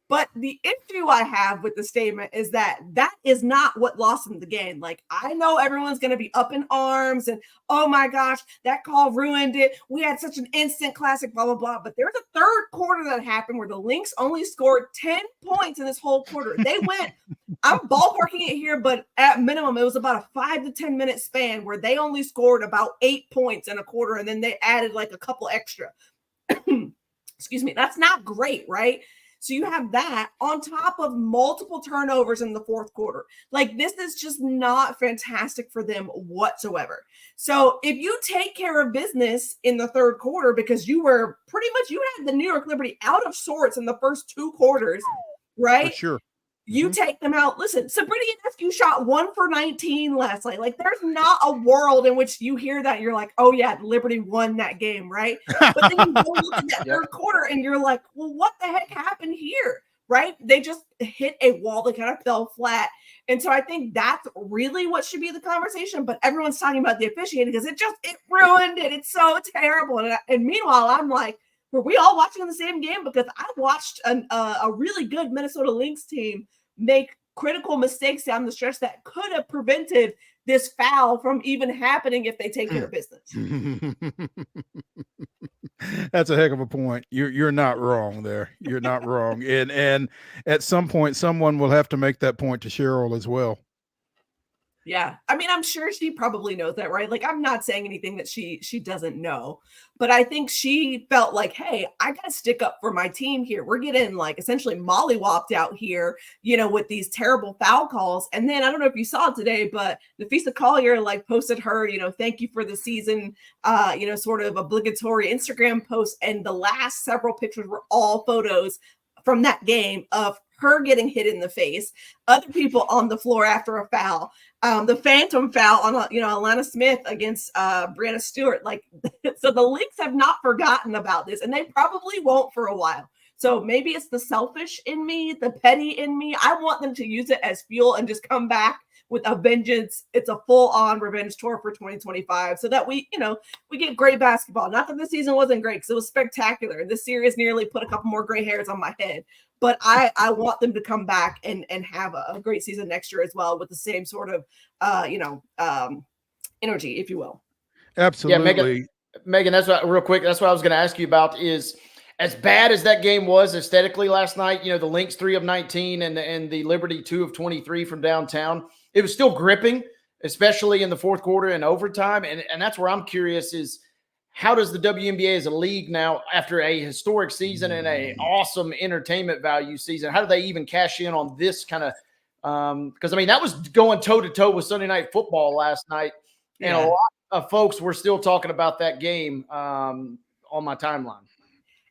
But the issue I have with the statement is that is not what lost them the game. Like, I know everyone's going to be up in arms and, oh my gosh, that call ruined it. We had such an instant classic, blah, blah, blah. But there's a third quarter that happened where the Lynx only scored 10 points in this whole quarter. They went, I'm ballparking it here, but at minimum, it was about a 5 to 10 minute span where they only scored about 8 points in a quarter. And then they added like a couple extra. Excuse me. That's not great, right? So you have that on top of multiple turnovers in the fourth quarter. Like, this is just not fantastic for them whatsoever. So if you take care of business in the third quarter, because you had the New York Liberty out of sorts in the first 2 quarters, right? For sure. You take them out. Listen, Sabrina Ionescu shot 1 for 19 last night. Like, there's not a world in which you hear that. You're like, oh, yeah, Liberty won that game, right? But then you go look at that third quarter and you're like, well, what the heck happened here, right? They just hit a wall that kind of fell flat. And so I think that's really what should be the conversation. But everyone's talking about the officiating because it ruined it. It's so terrible. And meanwhile, I'm like, were we all watching the same game? Because I watched a really good Minnesota Lynx team make critical mistakes down the stretch that could have prevented this foul from even happening if they take care of business. That's a heck of a point. You're not wrong there. You're not wrong. And at some point, someone will have to make that point to Cheryl as well. Yeah. I mean, I'm sure she probably knows that, right? Like, I'm not saying anything that she doesn't know, but I think she felt like, hey, I got to stick up for my team here. We're getting like essentially mollywopped out here, with these terrible foul calls. And then I don't know if you saw it today, but Nafisa Collier like posted her, thank you for the season, sort of obligatory Instagram post. And the last several pictures were all photos from that game of her getting hit in the face, other people on the floor after a foul, the phantom foul on, Alana Smith against Brianna Stewart. Like, so the Lynx have not forgotten about this, and they probably won't for a while. So maybe it's the selfish in me, the petty in me. I want them to use it as fuel and just come back with a vengeance. It's a full-on revenge tour for 2025 so that we get great basketball. Not that the season wasn't great because it was spectacular. This series nearly put a couple more gray hairs on my head. But I want them to come back and have a great season next year as well with the same sort of, energy, if you will. Absolutely. Yeah, Megan, that's what, real quick, that's what I was going to ask you about is, as bad as that game was aesthetically last night, the Lynx 3 of 19 and the Liberty 2 of 23 from downtown, it was still gripping, especially in the fourth quarter and overtime. And that's where I'm curious is, how does the WNBA as a league now, after a historic season and a awesome entertainment value season, how do they even cash in on this kind of because, I mean, that was going toe-to-toe with Sunday Night Football last night, and a lot of folks were still talking about that game on my timeline.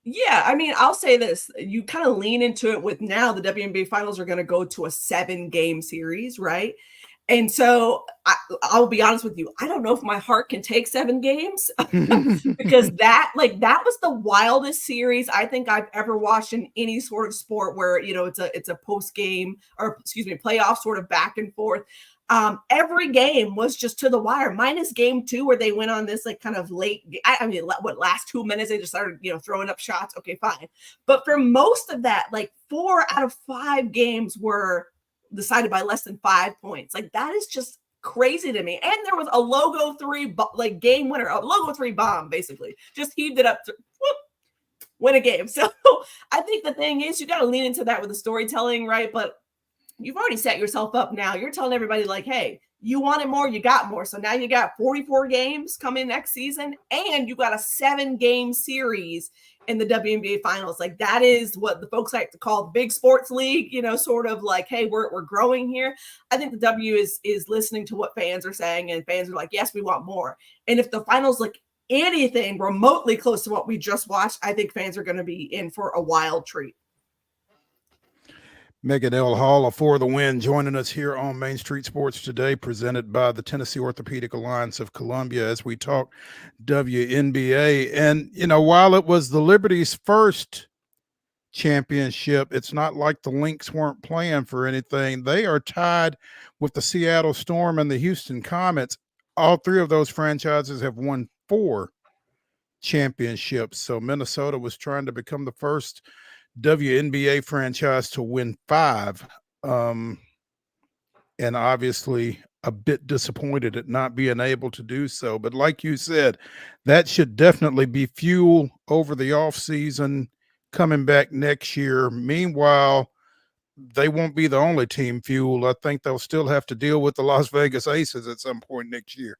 Yeah, I mean, I'll say this. You kind of lean into it with now the WNBA finals are going to go to a 7-game series, right? And so I'll be honest with you. I don't know if my heart can take 7 games because that was the wildest series I think I've ever watched in any sort of sport where, it's a post game or playoff sort of back and forth. Every game was just to the wire, minus game 2 where they went on this like kind of late. Last 2 minutes they just started, throwing up shots. Okay, fine. But for most of that, like 4 out of 5 games were decided by less than 5 points. Like, that is just crazy to me. And there was a logo 3 game winner, a logo 3 bomb, basically just heaved it up to win a game. So I think the thing is you got to lean into that with the storytelling, right? But you've already set yourself up now. You're telling everybody like, hey, you wanted more, you got more. So now you got 44 games coming next season, and you got a 7-game series in the WNBA finals. Like, that is what the folks like to call the big sports league, sort of like, hey, we're growing here. I think the W is listening to what fans are saying, and fans are like, yes, we want more. And if the finals look anything remotely close to what we just watched, I think fans are going to be in for a wild treat. Megan L. Hall of For the Win joining us here on Main Street Sports today, presented by the Tennessee Orthopedic Alliance of Columbia as we talk WNBA. And, while it was the Liberty's first championship, it's not like the Lynx weren't playing for anything. They are tied with the Seattle Storm and the Houston Comets. All three of those franchises have won 4 championships. So Minnesota was trying to become the first WNBA franchise to win 5, and obviously a bit disappointed at not being able to do so. But like you said, that should definitely be fuel over the offseason coming back next year. Meanwhile, they won't be the only team fuel. I think they'll still have to deal with the Las Vegas Aces at some point next year.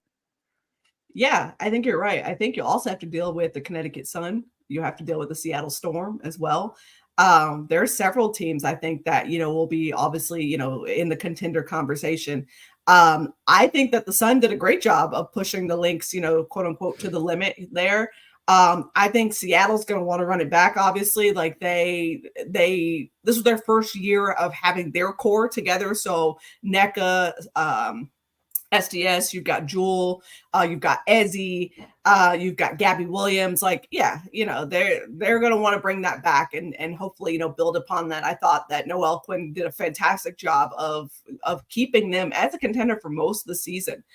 Yeah, I think you're right. I think you'll also have to deal with the Connecticut Sun. You have to deal with the Seattle Storm as well. There are several teams I think that, will be obviously, in the contender conversation. I think that the Sun did a great job of pushing the Lynx, quote unquote, to the limit there. I think Seattle's going to want to run it back. Obviously, like this was their first year of having their core together. So NECA, SDS, you've got Jewel, you've got Ezzy, you've got Gabby Williams. Like, yeah, they're going to want to bring that back and hopefully, build upon that. I thought that Noelle Quinn did a fantastic job of keeping them as a contender for most of the season.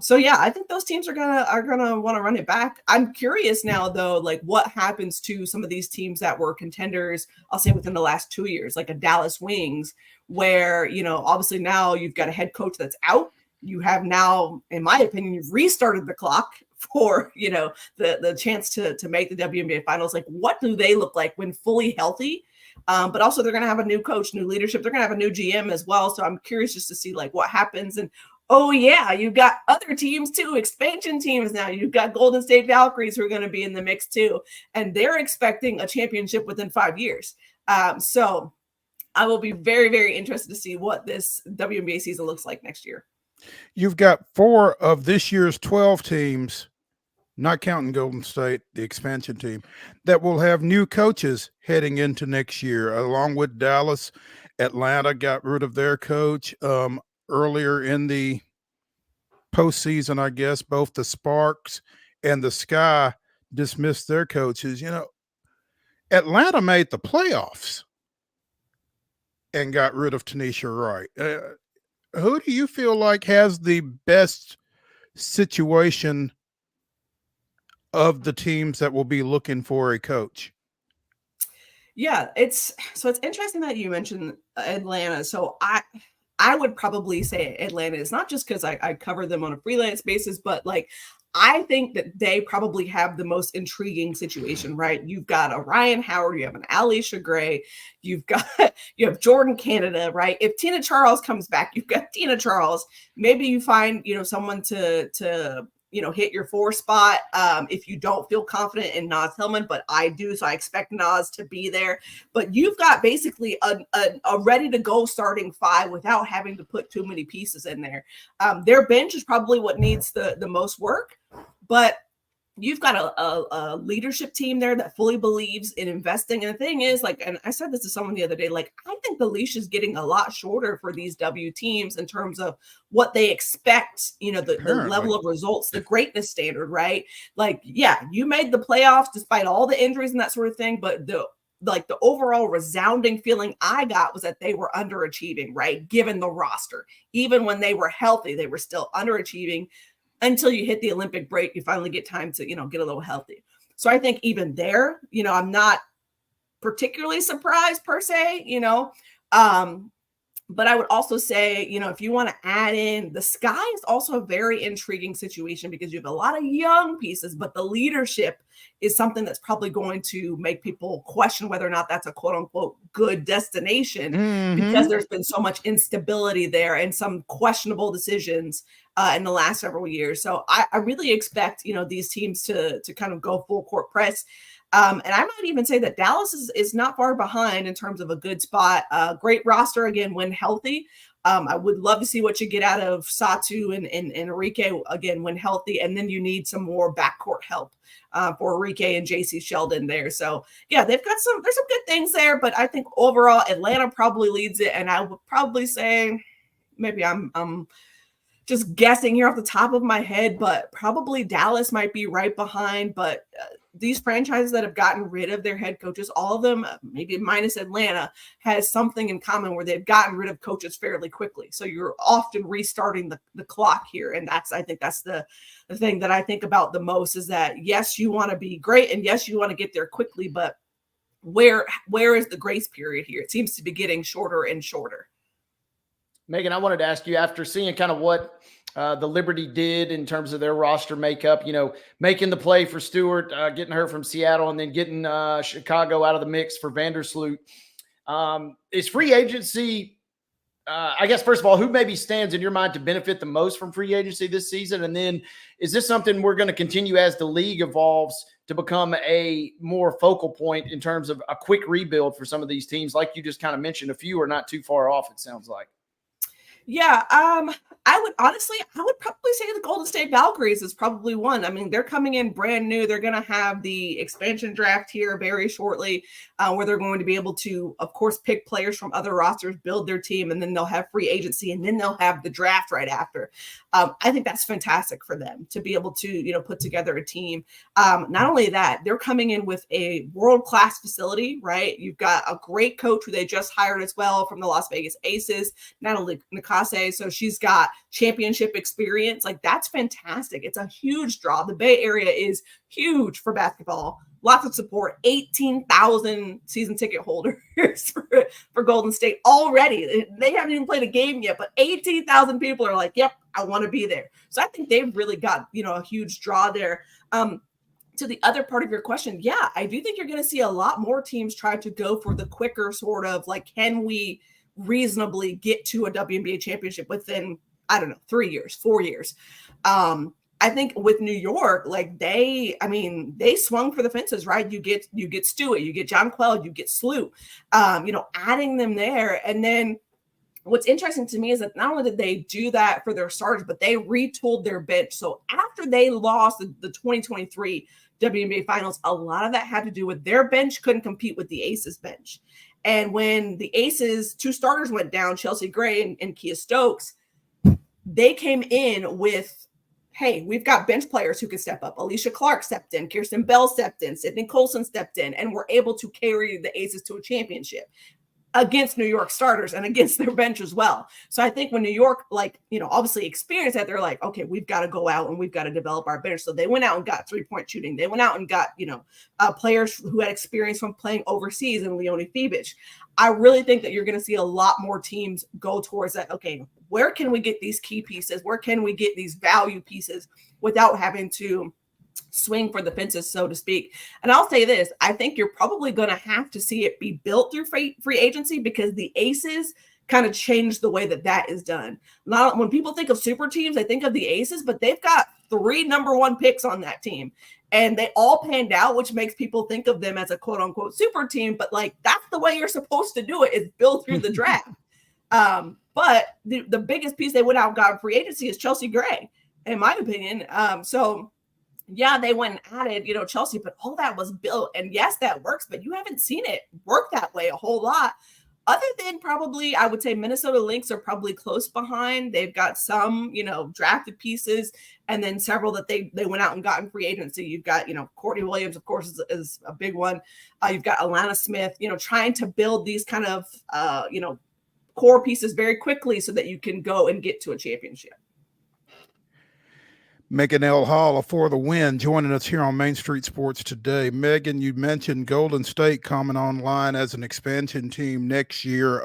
So yeah, I think those teams are gonna want to run it back. I'm curious now though, like what happens to some of these teams that were contenders, I'll say within the last 2 years, like a Dallas Wings, where, obviously now you've got a head coach that's out. You have now, in my opinion, you've restarted the clock for, the chance to make the WNBA finals. Like, what do they look like when fully healthy? But also they're going to have a new coach, new leadership. They're going to have a new GM as well. So I'm curious just to see like what happens. And oh yeah, you've got other teams too, expansion teams now. You've got Golden State Valkyries who are going to be in the mix too. And they're expecting a championship within 5 years. So I will be very, very interested to see what this WNBA season looks like next year. You've got 4 of this year's 12 teams, not counting Golden State, the expansion team, that will have new coaches heading into next year, along with Dallas. Atlanta got rid of their coach earlier in the postseason, I guess. Both the Sparks and the Sky dismissed their coaches. Atlanta made the playoffs and got rid of Tanisha Wright. Who do you feel like has the best situation of the teams that will be looking for a coach? Yeah, it's interesting that you mentioned Atlanta. So I would probably say Atlanta is, not just because I cover them on a freelance basis, but like I think that they probably have the most intriguing situation, right? You've got a Ryan Howard, you have an Alicia Gray, you have Jordan Canada, right? If Tina Charles comes back, you've got Tina Charles. Maybe you find, someone to hit your 4 spot if you don't feel confident in Naz Hillman, but I do, so I expect Naz to be there. But you've got basically a ready to go starting 5 without having to put too many pieces in there. Their bench is probably what needs the most work, but you've got a leadership team there that fully believes in investing. And the thing is, like, and I said this to someone the other day, like, I think the leash is getting a lot shorter for these W teams in terms of what they expect, the level of results, the greatness standard, right? Like, yeah, you made the playoffs despite all the injuries and that sort of thing. But the overall resounding feeling I got was that they were underachieving, right? Given the roster, even when they were healthy, they were still underachieving. Until you hit the Olympic break, you finally get time to, get a little healthy. So I think even there, I'm not particularly surprised per se, But I would also say, you know, if you want to add in, the Sky is also a very intriguing situation because you have a lot of young pieces, but the leadership is something that's probably going to make people question whether or not that's a quote unquote good destination because there's been so much instability there and some questionable decisions in the last several years. So I really expect, you know, these teams to kind of go full court press. And I might even say that Dallas is not far behind in terms of a good spot. Great roster, again, when healthy. I would love to see what you get out of Satu and Enrique, again, when healthy. And then you need some more backcourt help for Enrique and JC Sheldon there. So, yeah, there's some good things there. But I think overall, Atlanta probably leads it. And I would probably say, maybe I'm just guessing here off the top of my head, but probably Dallas might be right behind. But these franchises that have gotten rid of their head coaches, all of them, maybe minus Atlanta, has something in common where they've gotten rid of coaches fairly quickly. So you're often restarting the clock here. And I think that's the thing that I think about the most is that, yes, you want to be great. And yes, you want to get there quickly, but where is the grace period here? It seems to be getting shorter and shorter. Megan, I wanted to ask you, after seeing kind of what the Liberty did in terms of their roster makeup, you know, making the play for Stewart, getting her from Seattle, and then getting Chicago out of the mix for Vandersloot. Is free agency, I guess, first of all, who maybe stands in your mind to benefit the most from free agency this season? And then is this something we're going to continue as the league evolves to become a more focal point in terms of a quick rebuild for some of these teams? Like you just kind of mentioned, a few are not too far off, it sounds like. Yeah, I would probably say the Golden State Valkyries is probably one. I mean, they're coming in brand new. They're going to have the expansion draft here very shortly, where they're going to be able to, of course, pick players from other rosters, build their team, and then they'll have free agency, and then they'll have the draft right after. I think that's fantastic for them to be able to, you know, put together a team. Not only that, they're coming in with a world-class facility, right? You've got a great coach who they just hired as well from the Las Vegas Aces, Natalie Nakase. So she's got championship experience. Like, that's fantastic. It's a huge draw. The Bay Area is huge for basketball. Lots of support. 18,000 season ticket holders for Golden State already. They haven't even played a game yet, but 18,000 people are like, yep, I want to be there. So I think they've really got, you know, a huge draw there. To the other part of your question, yeah, I do think you're going to see a lot more teams try to go for the quicker sort of like, can we reasonably get to a WNBA championship within, I don't know, 3 years, 4 years. I think with New York, like they swung for the fences, right? You get Stewart, you get John Quell, you get Sloot, you know, adding them there. And then what's interesting to me is that not only did they do that for their starters, but they retooled their bench. So after they lost the 2023 WNBA finals, a lot of that had to do with their bench couldn't compete with the Aces bench. And when the Aces, two starters went down, Chelsea Gray and Kia Stokes, they came in with, hey, we've got bench players who can step up. Alicia Clark stepped in, Kirsten Bell stepped in, Sydney Colson stepped in, and were able to carry the Aces to a championship against New York starters and against their bench as well. So I think when New York, like, you know, obviously experienced that, they're like, okay, we've got to go out and we've got to develop our bench. So they went out and got 3-point shooting. They went out and got, you know, players who had experience from playing overseas and Leonie Fibich. I really think that you're going to see a lot more teams go towards that. Okay, where can we get these key pieces? Where can we get these value pieces without having to swing for the fences, so to speak? And I'll say this, I think you're probably going to have to see it be built through free agency, because the Aces kind of changed the way that is done. Not when people think of super teams, they think of the Aces, but they've got 3 number 1 picks on that team, and they all panned out, which makes people think of them as a quote unquote super team. But like, that's the way you're supposed to do it, is build through the draft. But the biggest piece they went out and got in free agency is Chelsea Gray, in my opinion. So yeah, they went and added, you know, Chelsea, but all that was built. And yes, that works, but you haven't seen it work that way a whole lot. Other than probably, I would say Minnesota Lynx are probably close behind. They've got some, you know, drafted pieces, and then several that they went out and got in free agency. You've got, you know, Courtney Williams, of course, is a big one. You've got Alana Smith, you know, trying to build these kind of, you know, core pieces very quickly so that you can go and get to a championship. Megan L. Hall For the Win joining us here on Main Street Sports today. Megan, you mentioned Golden State coming online as an expansion team next year.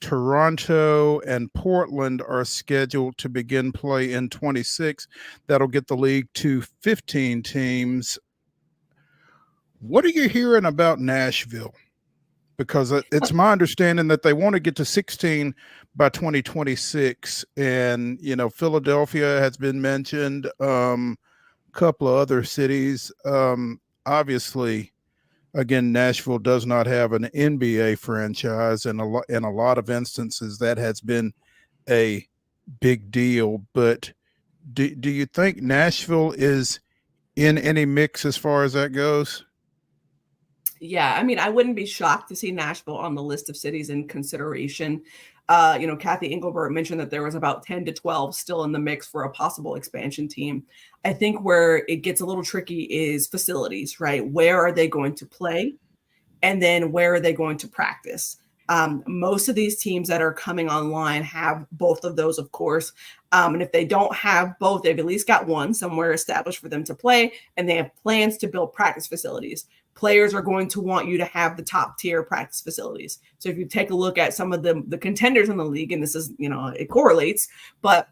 Toronto and Portland are scheduled to begin play in 26. That'll get the league to 15 teams. What are you hearing about Nashville? Because it's my understanding that they want to get to 16 by 2026. And, Philadelphia has been mentioned, couple of other cities. Obviously, again, Nashville does not have an NBA franchise, and in a lot of instances that has been a big deal. But do you think Nashville is in any mix as far as that goes? Yeah, I mean, I wouldn't be shocked to see Nashville on the list of cities in consideration. Kathy Engelbert mentioned that there was about 10 to 12 still in the mix for a possible expansion team. I think where it gets a little tricky is facilities, right? Where are they going to play? And then where are they going to practice? Most of these teams that are coming online have both of those, of course. And if they don't have both, they've at least got one somewhere established for them to play, and they have plans to build practice facilities. Players are going to want you to have the top tier practice facilities. So if you take a look at some of the contenders in the league, and this is, it correlates, but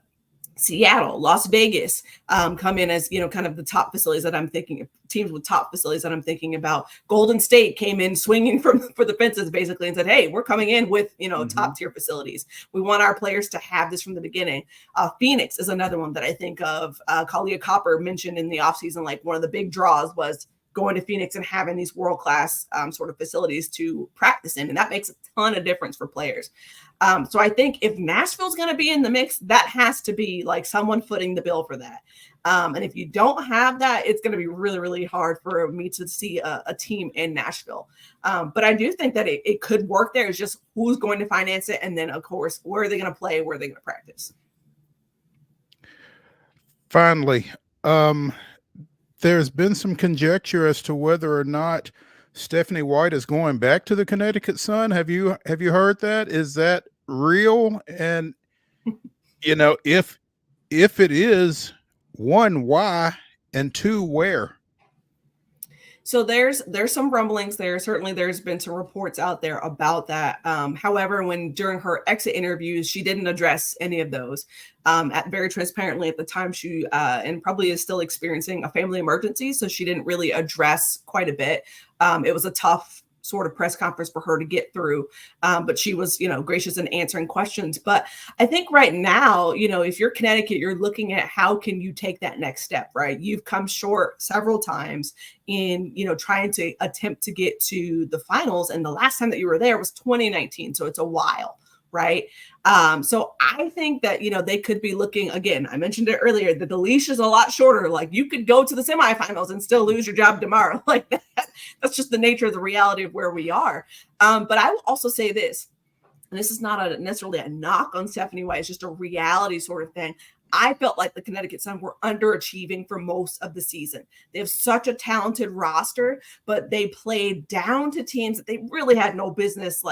Seattle, Las Vegas come in as, kind of the top facilities that I'm thinking of, teams with top facilities that I'm thinking about. Golden State came in swinging for the fences basically and said, hey, we're coming in with, top tier facilities. We want our players to have this from the beginning. Phoenix is another one that I think of. Kalia Copper mentioned in the offseason, like one of the big draws was going to Phoenix and having these world-class sort of facilities to practice in. And that makes a ton of difference for players. So I think if Nashville's going to be in the mix, that has to be like someone footing the bill for that. And if you don't have that, it's going to be really, really hard for me to see a team in Nashville. But I do think that it could work there. It's just who's going to finance it. And then, of course, where are they going to play? Where are they going to practice? Finally, there's been some conjecture as to whether or not Stephanie White is going back to the Connecticut Sun. Have you heard that? Is that real? And if it is, one, why, and two, where? So there's some rumblings there. Certainly there's been some reports out there about that. However, during her exit interviews, she didn't address any of those. Very transparently at the time, she and probably is still experiencing a family emergency. So she didn't really address quite a bit. It was a tough sort of press conference for her to get through. But she was, gracious in answering questions. But I think right now, if you're Connecticut, you're looking at how can you take that next step, right? You've come short several times in, trying to attempt to get to the finals. And the last time that you were there was 2019. So it's a while. Right. So I think that, they could be looking again. I mentioned it earlier that the leash is a lot shorter. Like you could go to the semifinals and still lose your job tomorrow. Like that's just the nature of the reality of where we are. But I will also say this, and this is not necessarily a knock on Stephanie White. It's just a reality sort of thing. I felt like the Connecticut Sun were underachieving for most of the season. They have such a talented roster, but they played down to teams that they really had no business,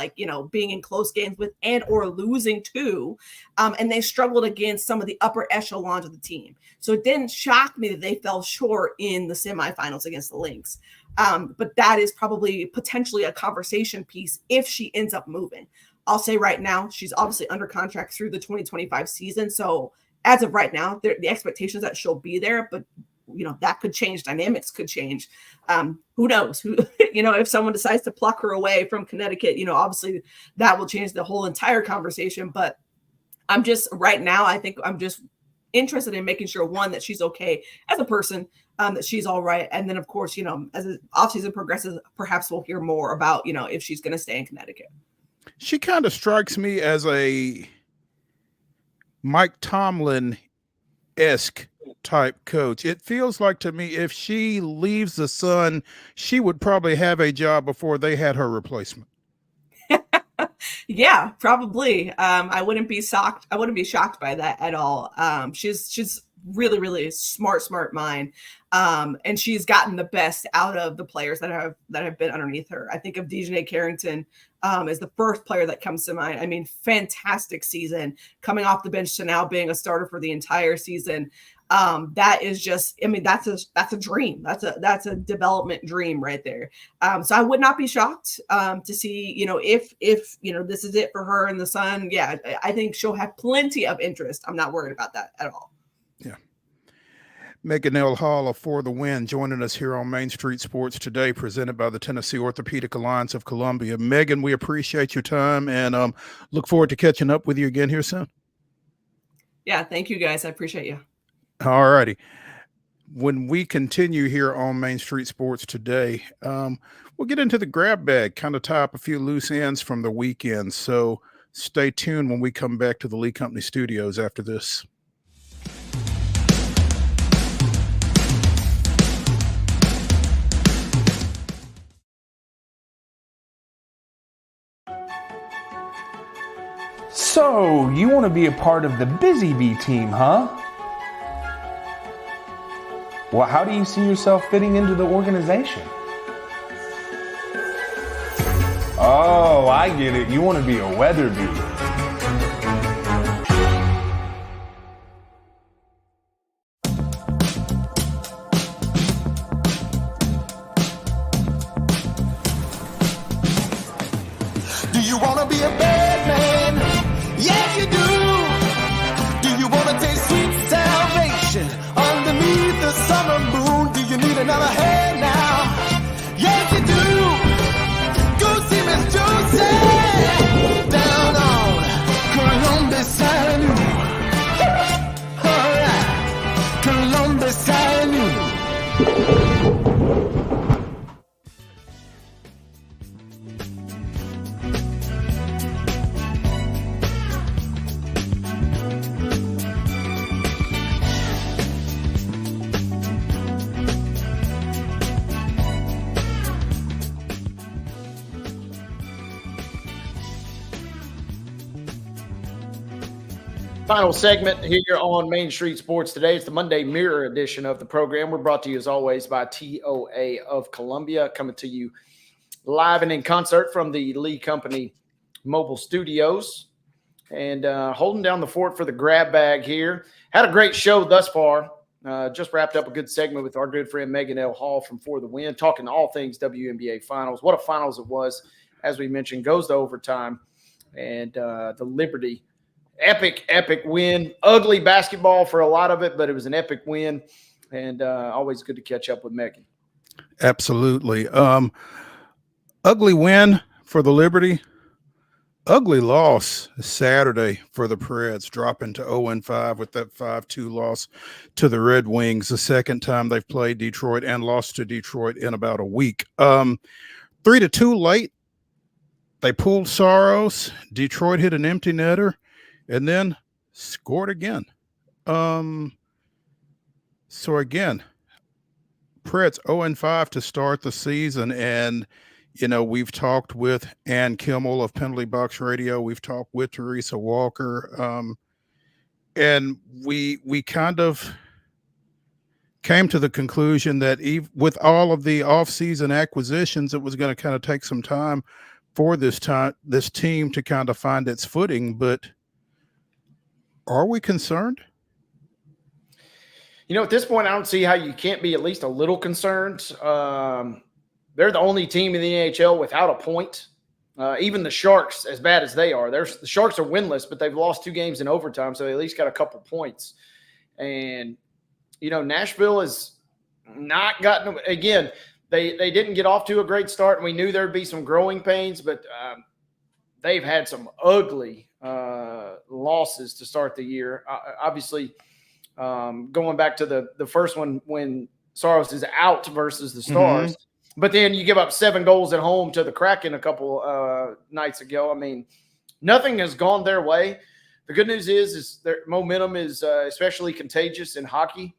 being in close games with and or losing to. And they struggled against some of the upper echelons of the team. So it didn't shock me that they fell short in the semifinals against the Lynx. But that is probably potentially a conversation piece if she ends up moving. I'll say right now, she's obviously under contract through the 2025 season. So as of right now, the expectations that she'll be there, but that could change. Dynamics could change. Who knows? If someone decides to pluck her away from Connecticut, obviously that will change the whole entire conversation. But I'm just right now, I think I'm just interested in making sure, one, that she's okay as a person, that she's all right, and then of course, as the offseason progresses, perhaps we'll hear more about if she's going to stay in Connecticut. She kind of strikes me as a Mike Tomlin-esque type coach. It feels like to me if she leaves the Sun, she would probably have a job before they had her replacement. Yeah, probably. I wouldn't be shocked by that at all. She's really, really smart mind. And she's gotten the best out of the players that have been underneath her. I think of Dejanay Carrington as the first player that comes to mind. I mean, fantastic season, coming off the bench to now being a starter for the entire season. That is just, I mean, that's a dream. That's a development dream right there. So I would not be shocked to see, if this is it for her in the Sun. Yeah, I think she'll have plenty of interest. I'm not worried about that at all. Yeah. Megan L. Hall of For the Win joining us here on Main Street Sports today, presented by the Tennessee Orthopedic Alliance of Columbia. Megan, we appreciate your time and look forward to catching up with you again here soon. Yeah, thank you guys. I appreciate you. All righty. When we continue here on Main Street Sports today, we'll get into the grab bag, kind of tie up a few loose ends from the weekend. So stay tuned when we come back to the Lee Company studios after this. So, you want to be a part of the Busy Bee team, huh? Well, how do you see yourself fitting into the organization? Oh, I get it. You want to be a weather bee. Do you want to be a bad man? Yes, you do. Do you want to taste sweet salvation underneath the summer moon? Do you need another hand now? Yes, you do. Go see Miss Josie down on Columbus Avenue. All right, Columbus Avenue. Final segment here on Main Street Sports today. It's the Monday Mirror edition of the program. We're brought to you, as always, by TOA of Columbia, coming to you live and in concert from the Lee Company mobile studios, and holding down the fort for the grab bag here. Had a great show thus far. Just wrapped up a good segment with our good friend Megan L. Hall from For the Win, talking all things WNBA finals. What a finals it was, as we mentioned, goes to overtime, and the Liberty. Epic win. Ugly basketball for a lot of it, but it was an epic win, and always good to catch up with Megan. Absolutely. Ugly win for the Liberty. Ugly loss Saturday for the Preds, dropping to 0-5 with that 5-2 loss to the Red Wings, the second time they've played Detroit and lost to Detroit in about a week. 3-2 late. They pulled Saros. Detroit hit an empty netter and then scored again. So again, Preds 0-5 to start the season. And, we've talked with Ann Kimmel of Penalty Box Radio. We've talked with Teresa Walker. And we kind of came to the conclusion that with all of the offseason acquisitions, it was going to kind of take some time for this team to kind of find its footing. But are we concerned? At this point, I don't see how you can't be at least a little concerned. They're the only team in the NHL without a point. Even the Sharks, as bad as they are, the Sharks are winless, but they've lost 2 games in overtime, so they at least got a couple points. And, Nashville has not gotten – again, they didn't get off to a great start, and we knew there'd be some growing pains, but they've had some ugly losses to start the year. Obviously, going back to the first one when Saros is out versus the Stars. Mm-hmm. But then you give up 7 goals at home to the Kraken a couple nights ago. I mean, nothing has gone their way. The good news is their momentum is especially contagious in hockey,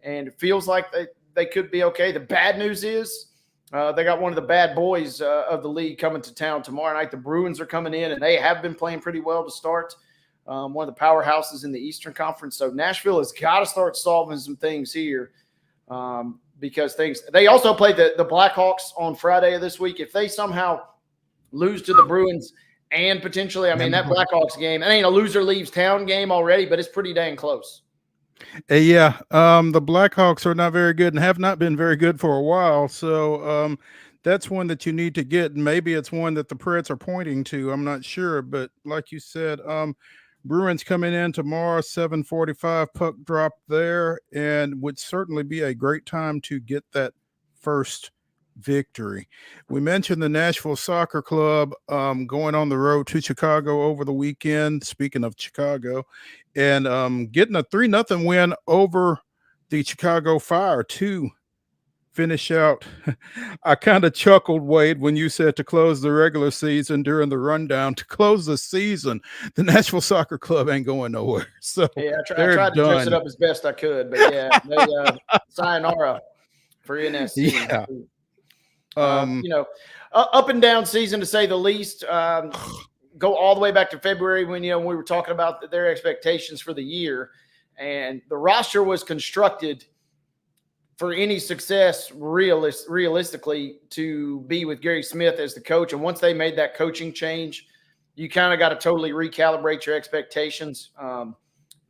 and it feels like they could be okay. The bad news is they got one of the bad boys of the league coming to town tomorrow night. The Bruins are coming in, and they have been playing pretty well to start. one of the powerhouses in the Eastern Conference. So Nashville has got to start solving some things here because they also play the Blackhawks on Friday of this week. If they somehow lose to the Bruins and potentially, that Blackhawks game, it ain't a loser leaves town game already, but it's pretty dang close. Yeah, the Blackhawks are not very good and have not been very good for a while. So that's one that you need to get. Maybe it's one that the Preds are pointing to. I'm not sure. But like you said, Bruins coming in tomorrow, 7:45 puck drop there, and would certainly be a great time to get that first victory. We mentioned the Nashville Soccer Club going on the road to Chicago over the weekend. Speaking of Chicago, and getting a 3-0 win over the Chicago Fire to finish out. I kind of chuckled, Wade, when you said to close the regular season during the rundown. To close the season, the Nashville Soccer Club ain't going nowhere. So yeah, I tried to dress it up as best I could, but yeah, they sayonara for NSC. Yeah. Up and down season to say the least. Go all the way back to February when we were talking about their expectations for the year, and the roster was constructed for any success realistically to be with Gary Smith as the coach. And once they made that coaching change, you kind of got to totally recalibrate your expectations.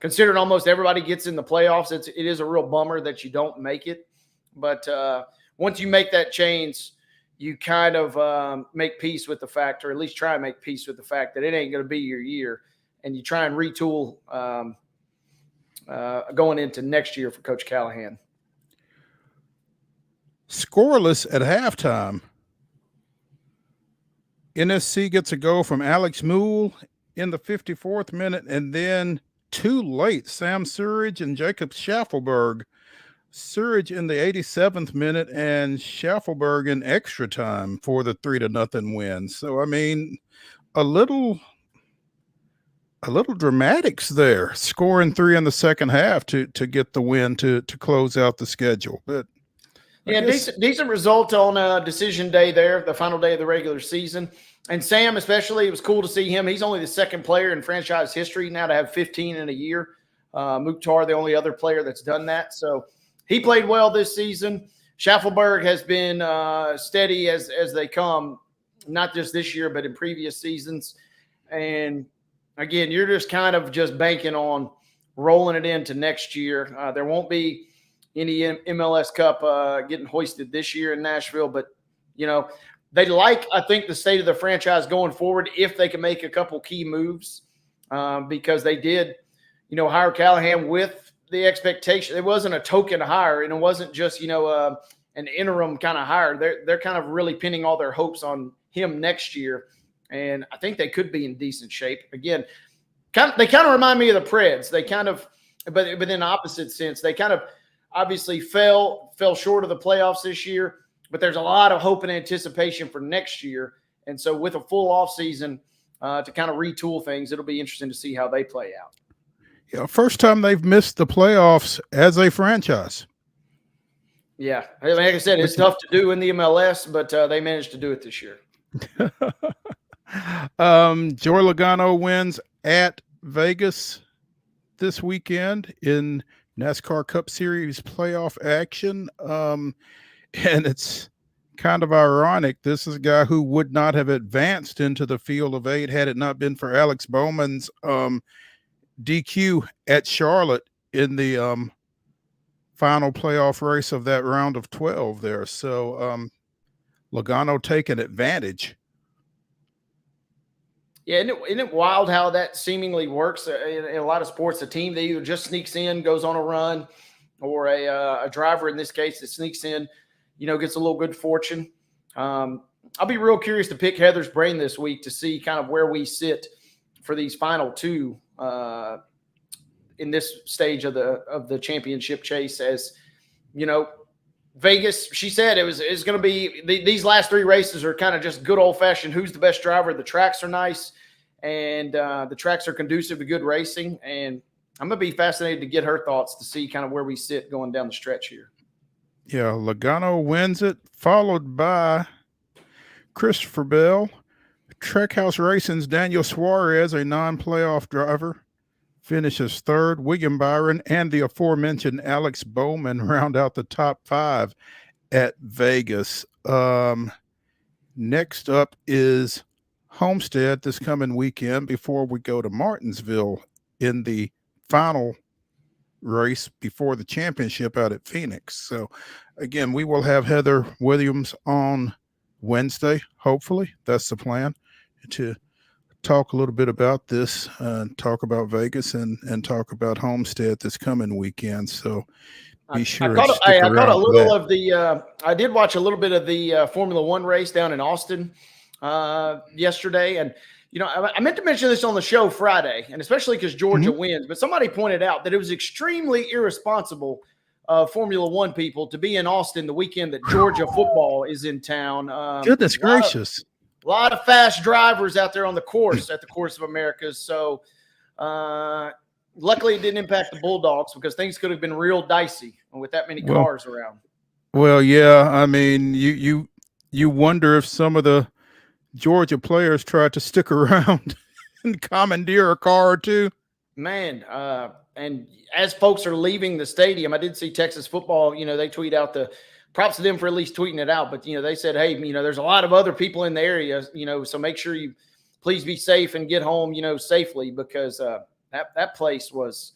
Considering almost everybody gets in the playoffs, it is a real bummer that you don't make it. But once you make that change, you kind of make peace with the fact, or at least try and make peace with the fact that it ain't going to be your year. And you try and retool going into next year for Coach Callahan. Scoreless at halftime. NSC gets a goal from Alex Moule in the 54th minute, and then too late, Sam Surridge and Jacob Schaffelberg. Surridge in the 87th minute and Schaffelberg in extra time for the 3-0 win. So, I mean, a little dramatics there, scoring 3 in the second half to get the win to close out the schedule. But yeah, decent result on decision day there, the final day of the regular season. And Sam, especially, it was cool to see him. He's only the second player in franchise history now to have 15 in a year. Mukhtar, the only other player that's done that. So he played well this season. Schaffelberg has been steady as they come, not just this year, but in previous seasons. And again, you're just kind of just banking on rolling it into next year. There won't be any MLS Cup getting hoisted this year in Nashville, but they like, I think, the state of the franchise going forward if they can make a couple key moves because they did, hire Callahan with the expectation. It wasn't a token hire, and it wasn't just, an interim kind of hire. They're kind of really pinning all their hopes on him next year, and I think they could be in decent shape. Again, they kind of remind me of the Preds. They kind of, but in the opposite sense, they kind of obviously fell short of the playoffs this year, but there's a lot of hope and anticipation for next year. And so with a full offseason to kind of retool things, it'll be interesting to see how they play out. Yeah, first time they've missed the playoffs as a franchise. Yeah, like I said, it's tough to do in the MLS, but they managed to do it this year. Joey Logano wins at Vegas this weekend in NASCAR Cup Series playoff action. And it's kind of ironic. This is a guy who would not have advanced into the field of 8 had it not been for Alex Bowman's DQ at Charlotte in the final playoff race of that round of 12 there. So Logano taking advantage. Yeah, isn't it wild how that seemingly works in a lot of sports? A team that either just sneaks in, goes on a run, or a driver in this case that sneaks in, gets a little good fortune. I'll be real curious to pick Heather's brain this week to see kind of where we sit for these final two in this stage of the championship chase. As Vegas, she said it's going to be these last 3 races are kind of just good old fashioned. Who's the best driver? The tracks are nice, and the tracks are conducive to good racing. And I'm going to be fascinated to get her thoughts to see kind of where we sit going down the stretch here. Yeah, Logano wins it, followed by Christopher Bell. Trackhouse Racing's Daniel Suarez, a non-playoff driver, finishes third. William Byron and the aforementioned Alex Bowman round out the top 5 at Vegas. Next up is Homestead this coming weekend before we go to Martinsville in the final race before the championship out at Phoenix. So again, we will have Heather Williams on Wednesday. Hopefully that's the plan, to talk a little bit about this, talk about Vegas and talk about Homestead this coming weekend. So be sure. I caught a little of the. I did watch a little bit of the Formula One race down in Austin yesterday, and I meant to mention this on the show Friday, and especially because Georgia wins. But somebody pointed out that it was extremely irresponsible of Formula One people to be in Austin the weekend that Georgia football is in town. Goodness gracious! A lot of fast drivers out there on the course at the Course of America. So. Luckily, it didn't impact the Bulldogs because things could have been real dicey with that many cars around. Well, yeah. I mean, you wonder if some of the Georgia players tried to stick around and commandeer a car or two. Man, and as folks are leaving the stadium, I did see Texas football, they tweet out the props to them for at least tweeting it out. But, they said, hey, there's a lot of other people in the area, so make sure you please be safe and get home, safely because that place was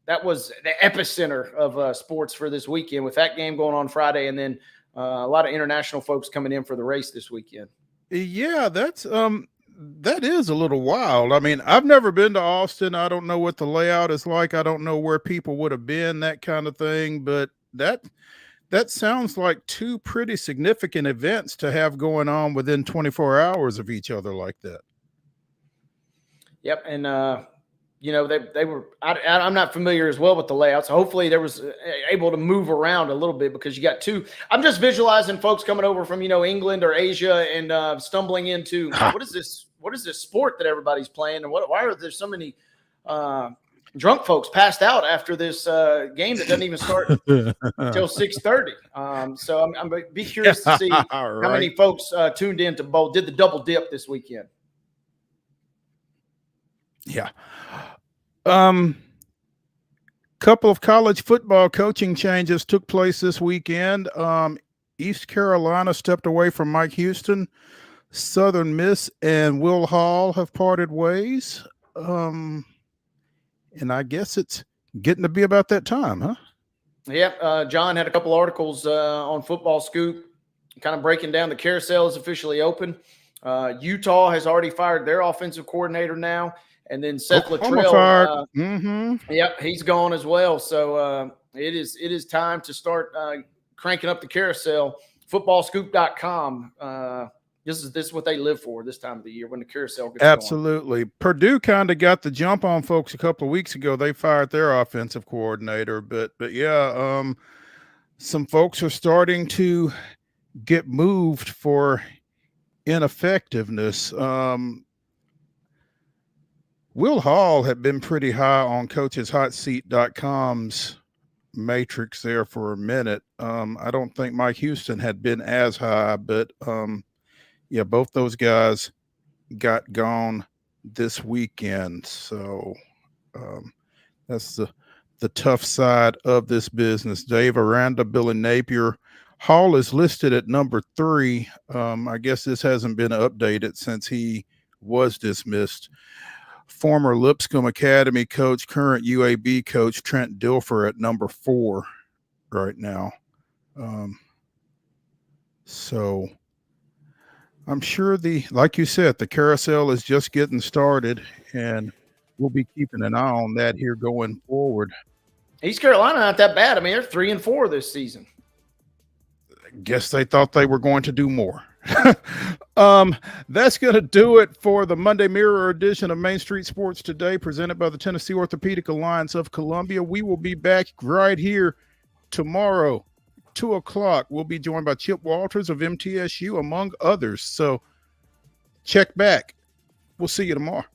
the epicenter of sports for this weekend with that game going on Friday. And then a lot of international folks coming in for the race this weekend. Yeah, that is a little wild. I mean, I've never been to Austin. I don't know what the layout is like. I don't know where people would have been, that kind of thing. But that sounds like 2 pretty significant events to have going on within 24 hours of each other like that. Yep. And, they were, I'm not familiar as well with the layouts. Hopefully there was able to move around a little bit because you got 2. I'm just visualizing folks coming over from, England or Asia and stumbling into what is this sport that everybody's playing? And why are there so many drunk folks passed out after this game that doesn't even start until 6:30? So I'm be curious to see how many folks tuned in to both, did the double dip this weekend. Yeah. Couple of college football coaching changes took place this weekend. East Carolina stepped away from Mike Houston. Southern Miss and Will Hall have parted ways. And I guess it's getting to be about that time, huh? Yep. John had a couple articles on Football Scoop kind of breaking down the carousel is officially open. Utah has already fired their offensive coordinator now. And then Seth Luttrell, yep, he's gone as well. So it is time to start cranking up the carousel. Footballscoop.com. This is what they live for this time of the year when the carousel gets Absolutely. Going. Purdue kind of got the jump on folks a couple of weeks ago. They fired their offensive coordinator, but yeah, some folks are starting to get moved for ineffectiveness. Will Hall had been pretty high on coacheshotseat.com's matrix there for a minute. I don't think Mike Houston had been as high, but yeah, both those guys got gone this weekend. So that's the tough side of this business. Dave Aranda, Billy Napier. Hall is listed at number 3. I guess this hasn't been updated since he was dismissed. Former Lipscomb Academy coach, current UAB coach Trent Dilfer at number 4 right now. So I'm sure like you said, the carousel is just getting started, and we'll be keeping an eye on that here going forward. East Carolina not that bad. I mean, they're 3-4 this season. I guess they thought they were going to do more. That's going to do it for the Monday Mirror edition of Main Street Sports Today, presented by the Tennessee Orthopedic Alliance of Columbia. We will be back right here tomorrow, 2:00. We'll be joined by Chip Walters of MTSU, among others. So check back. We'll see you tomorrow.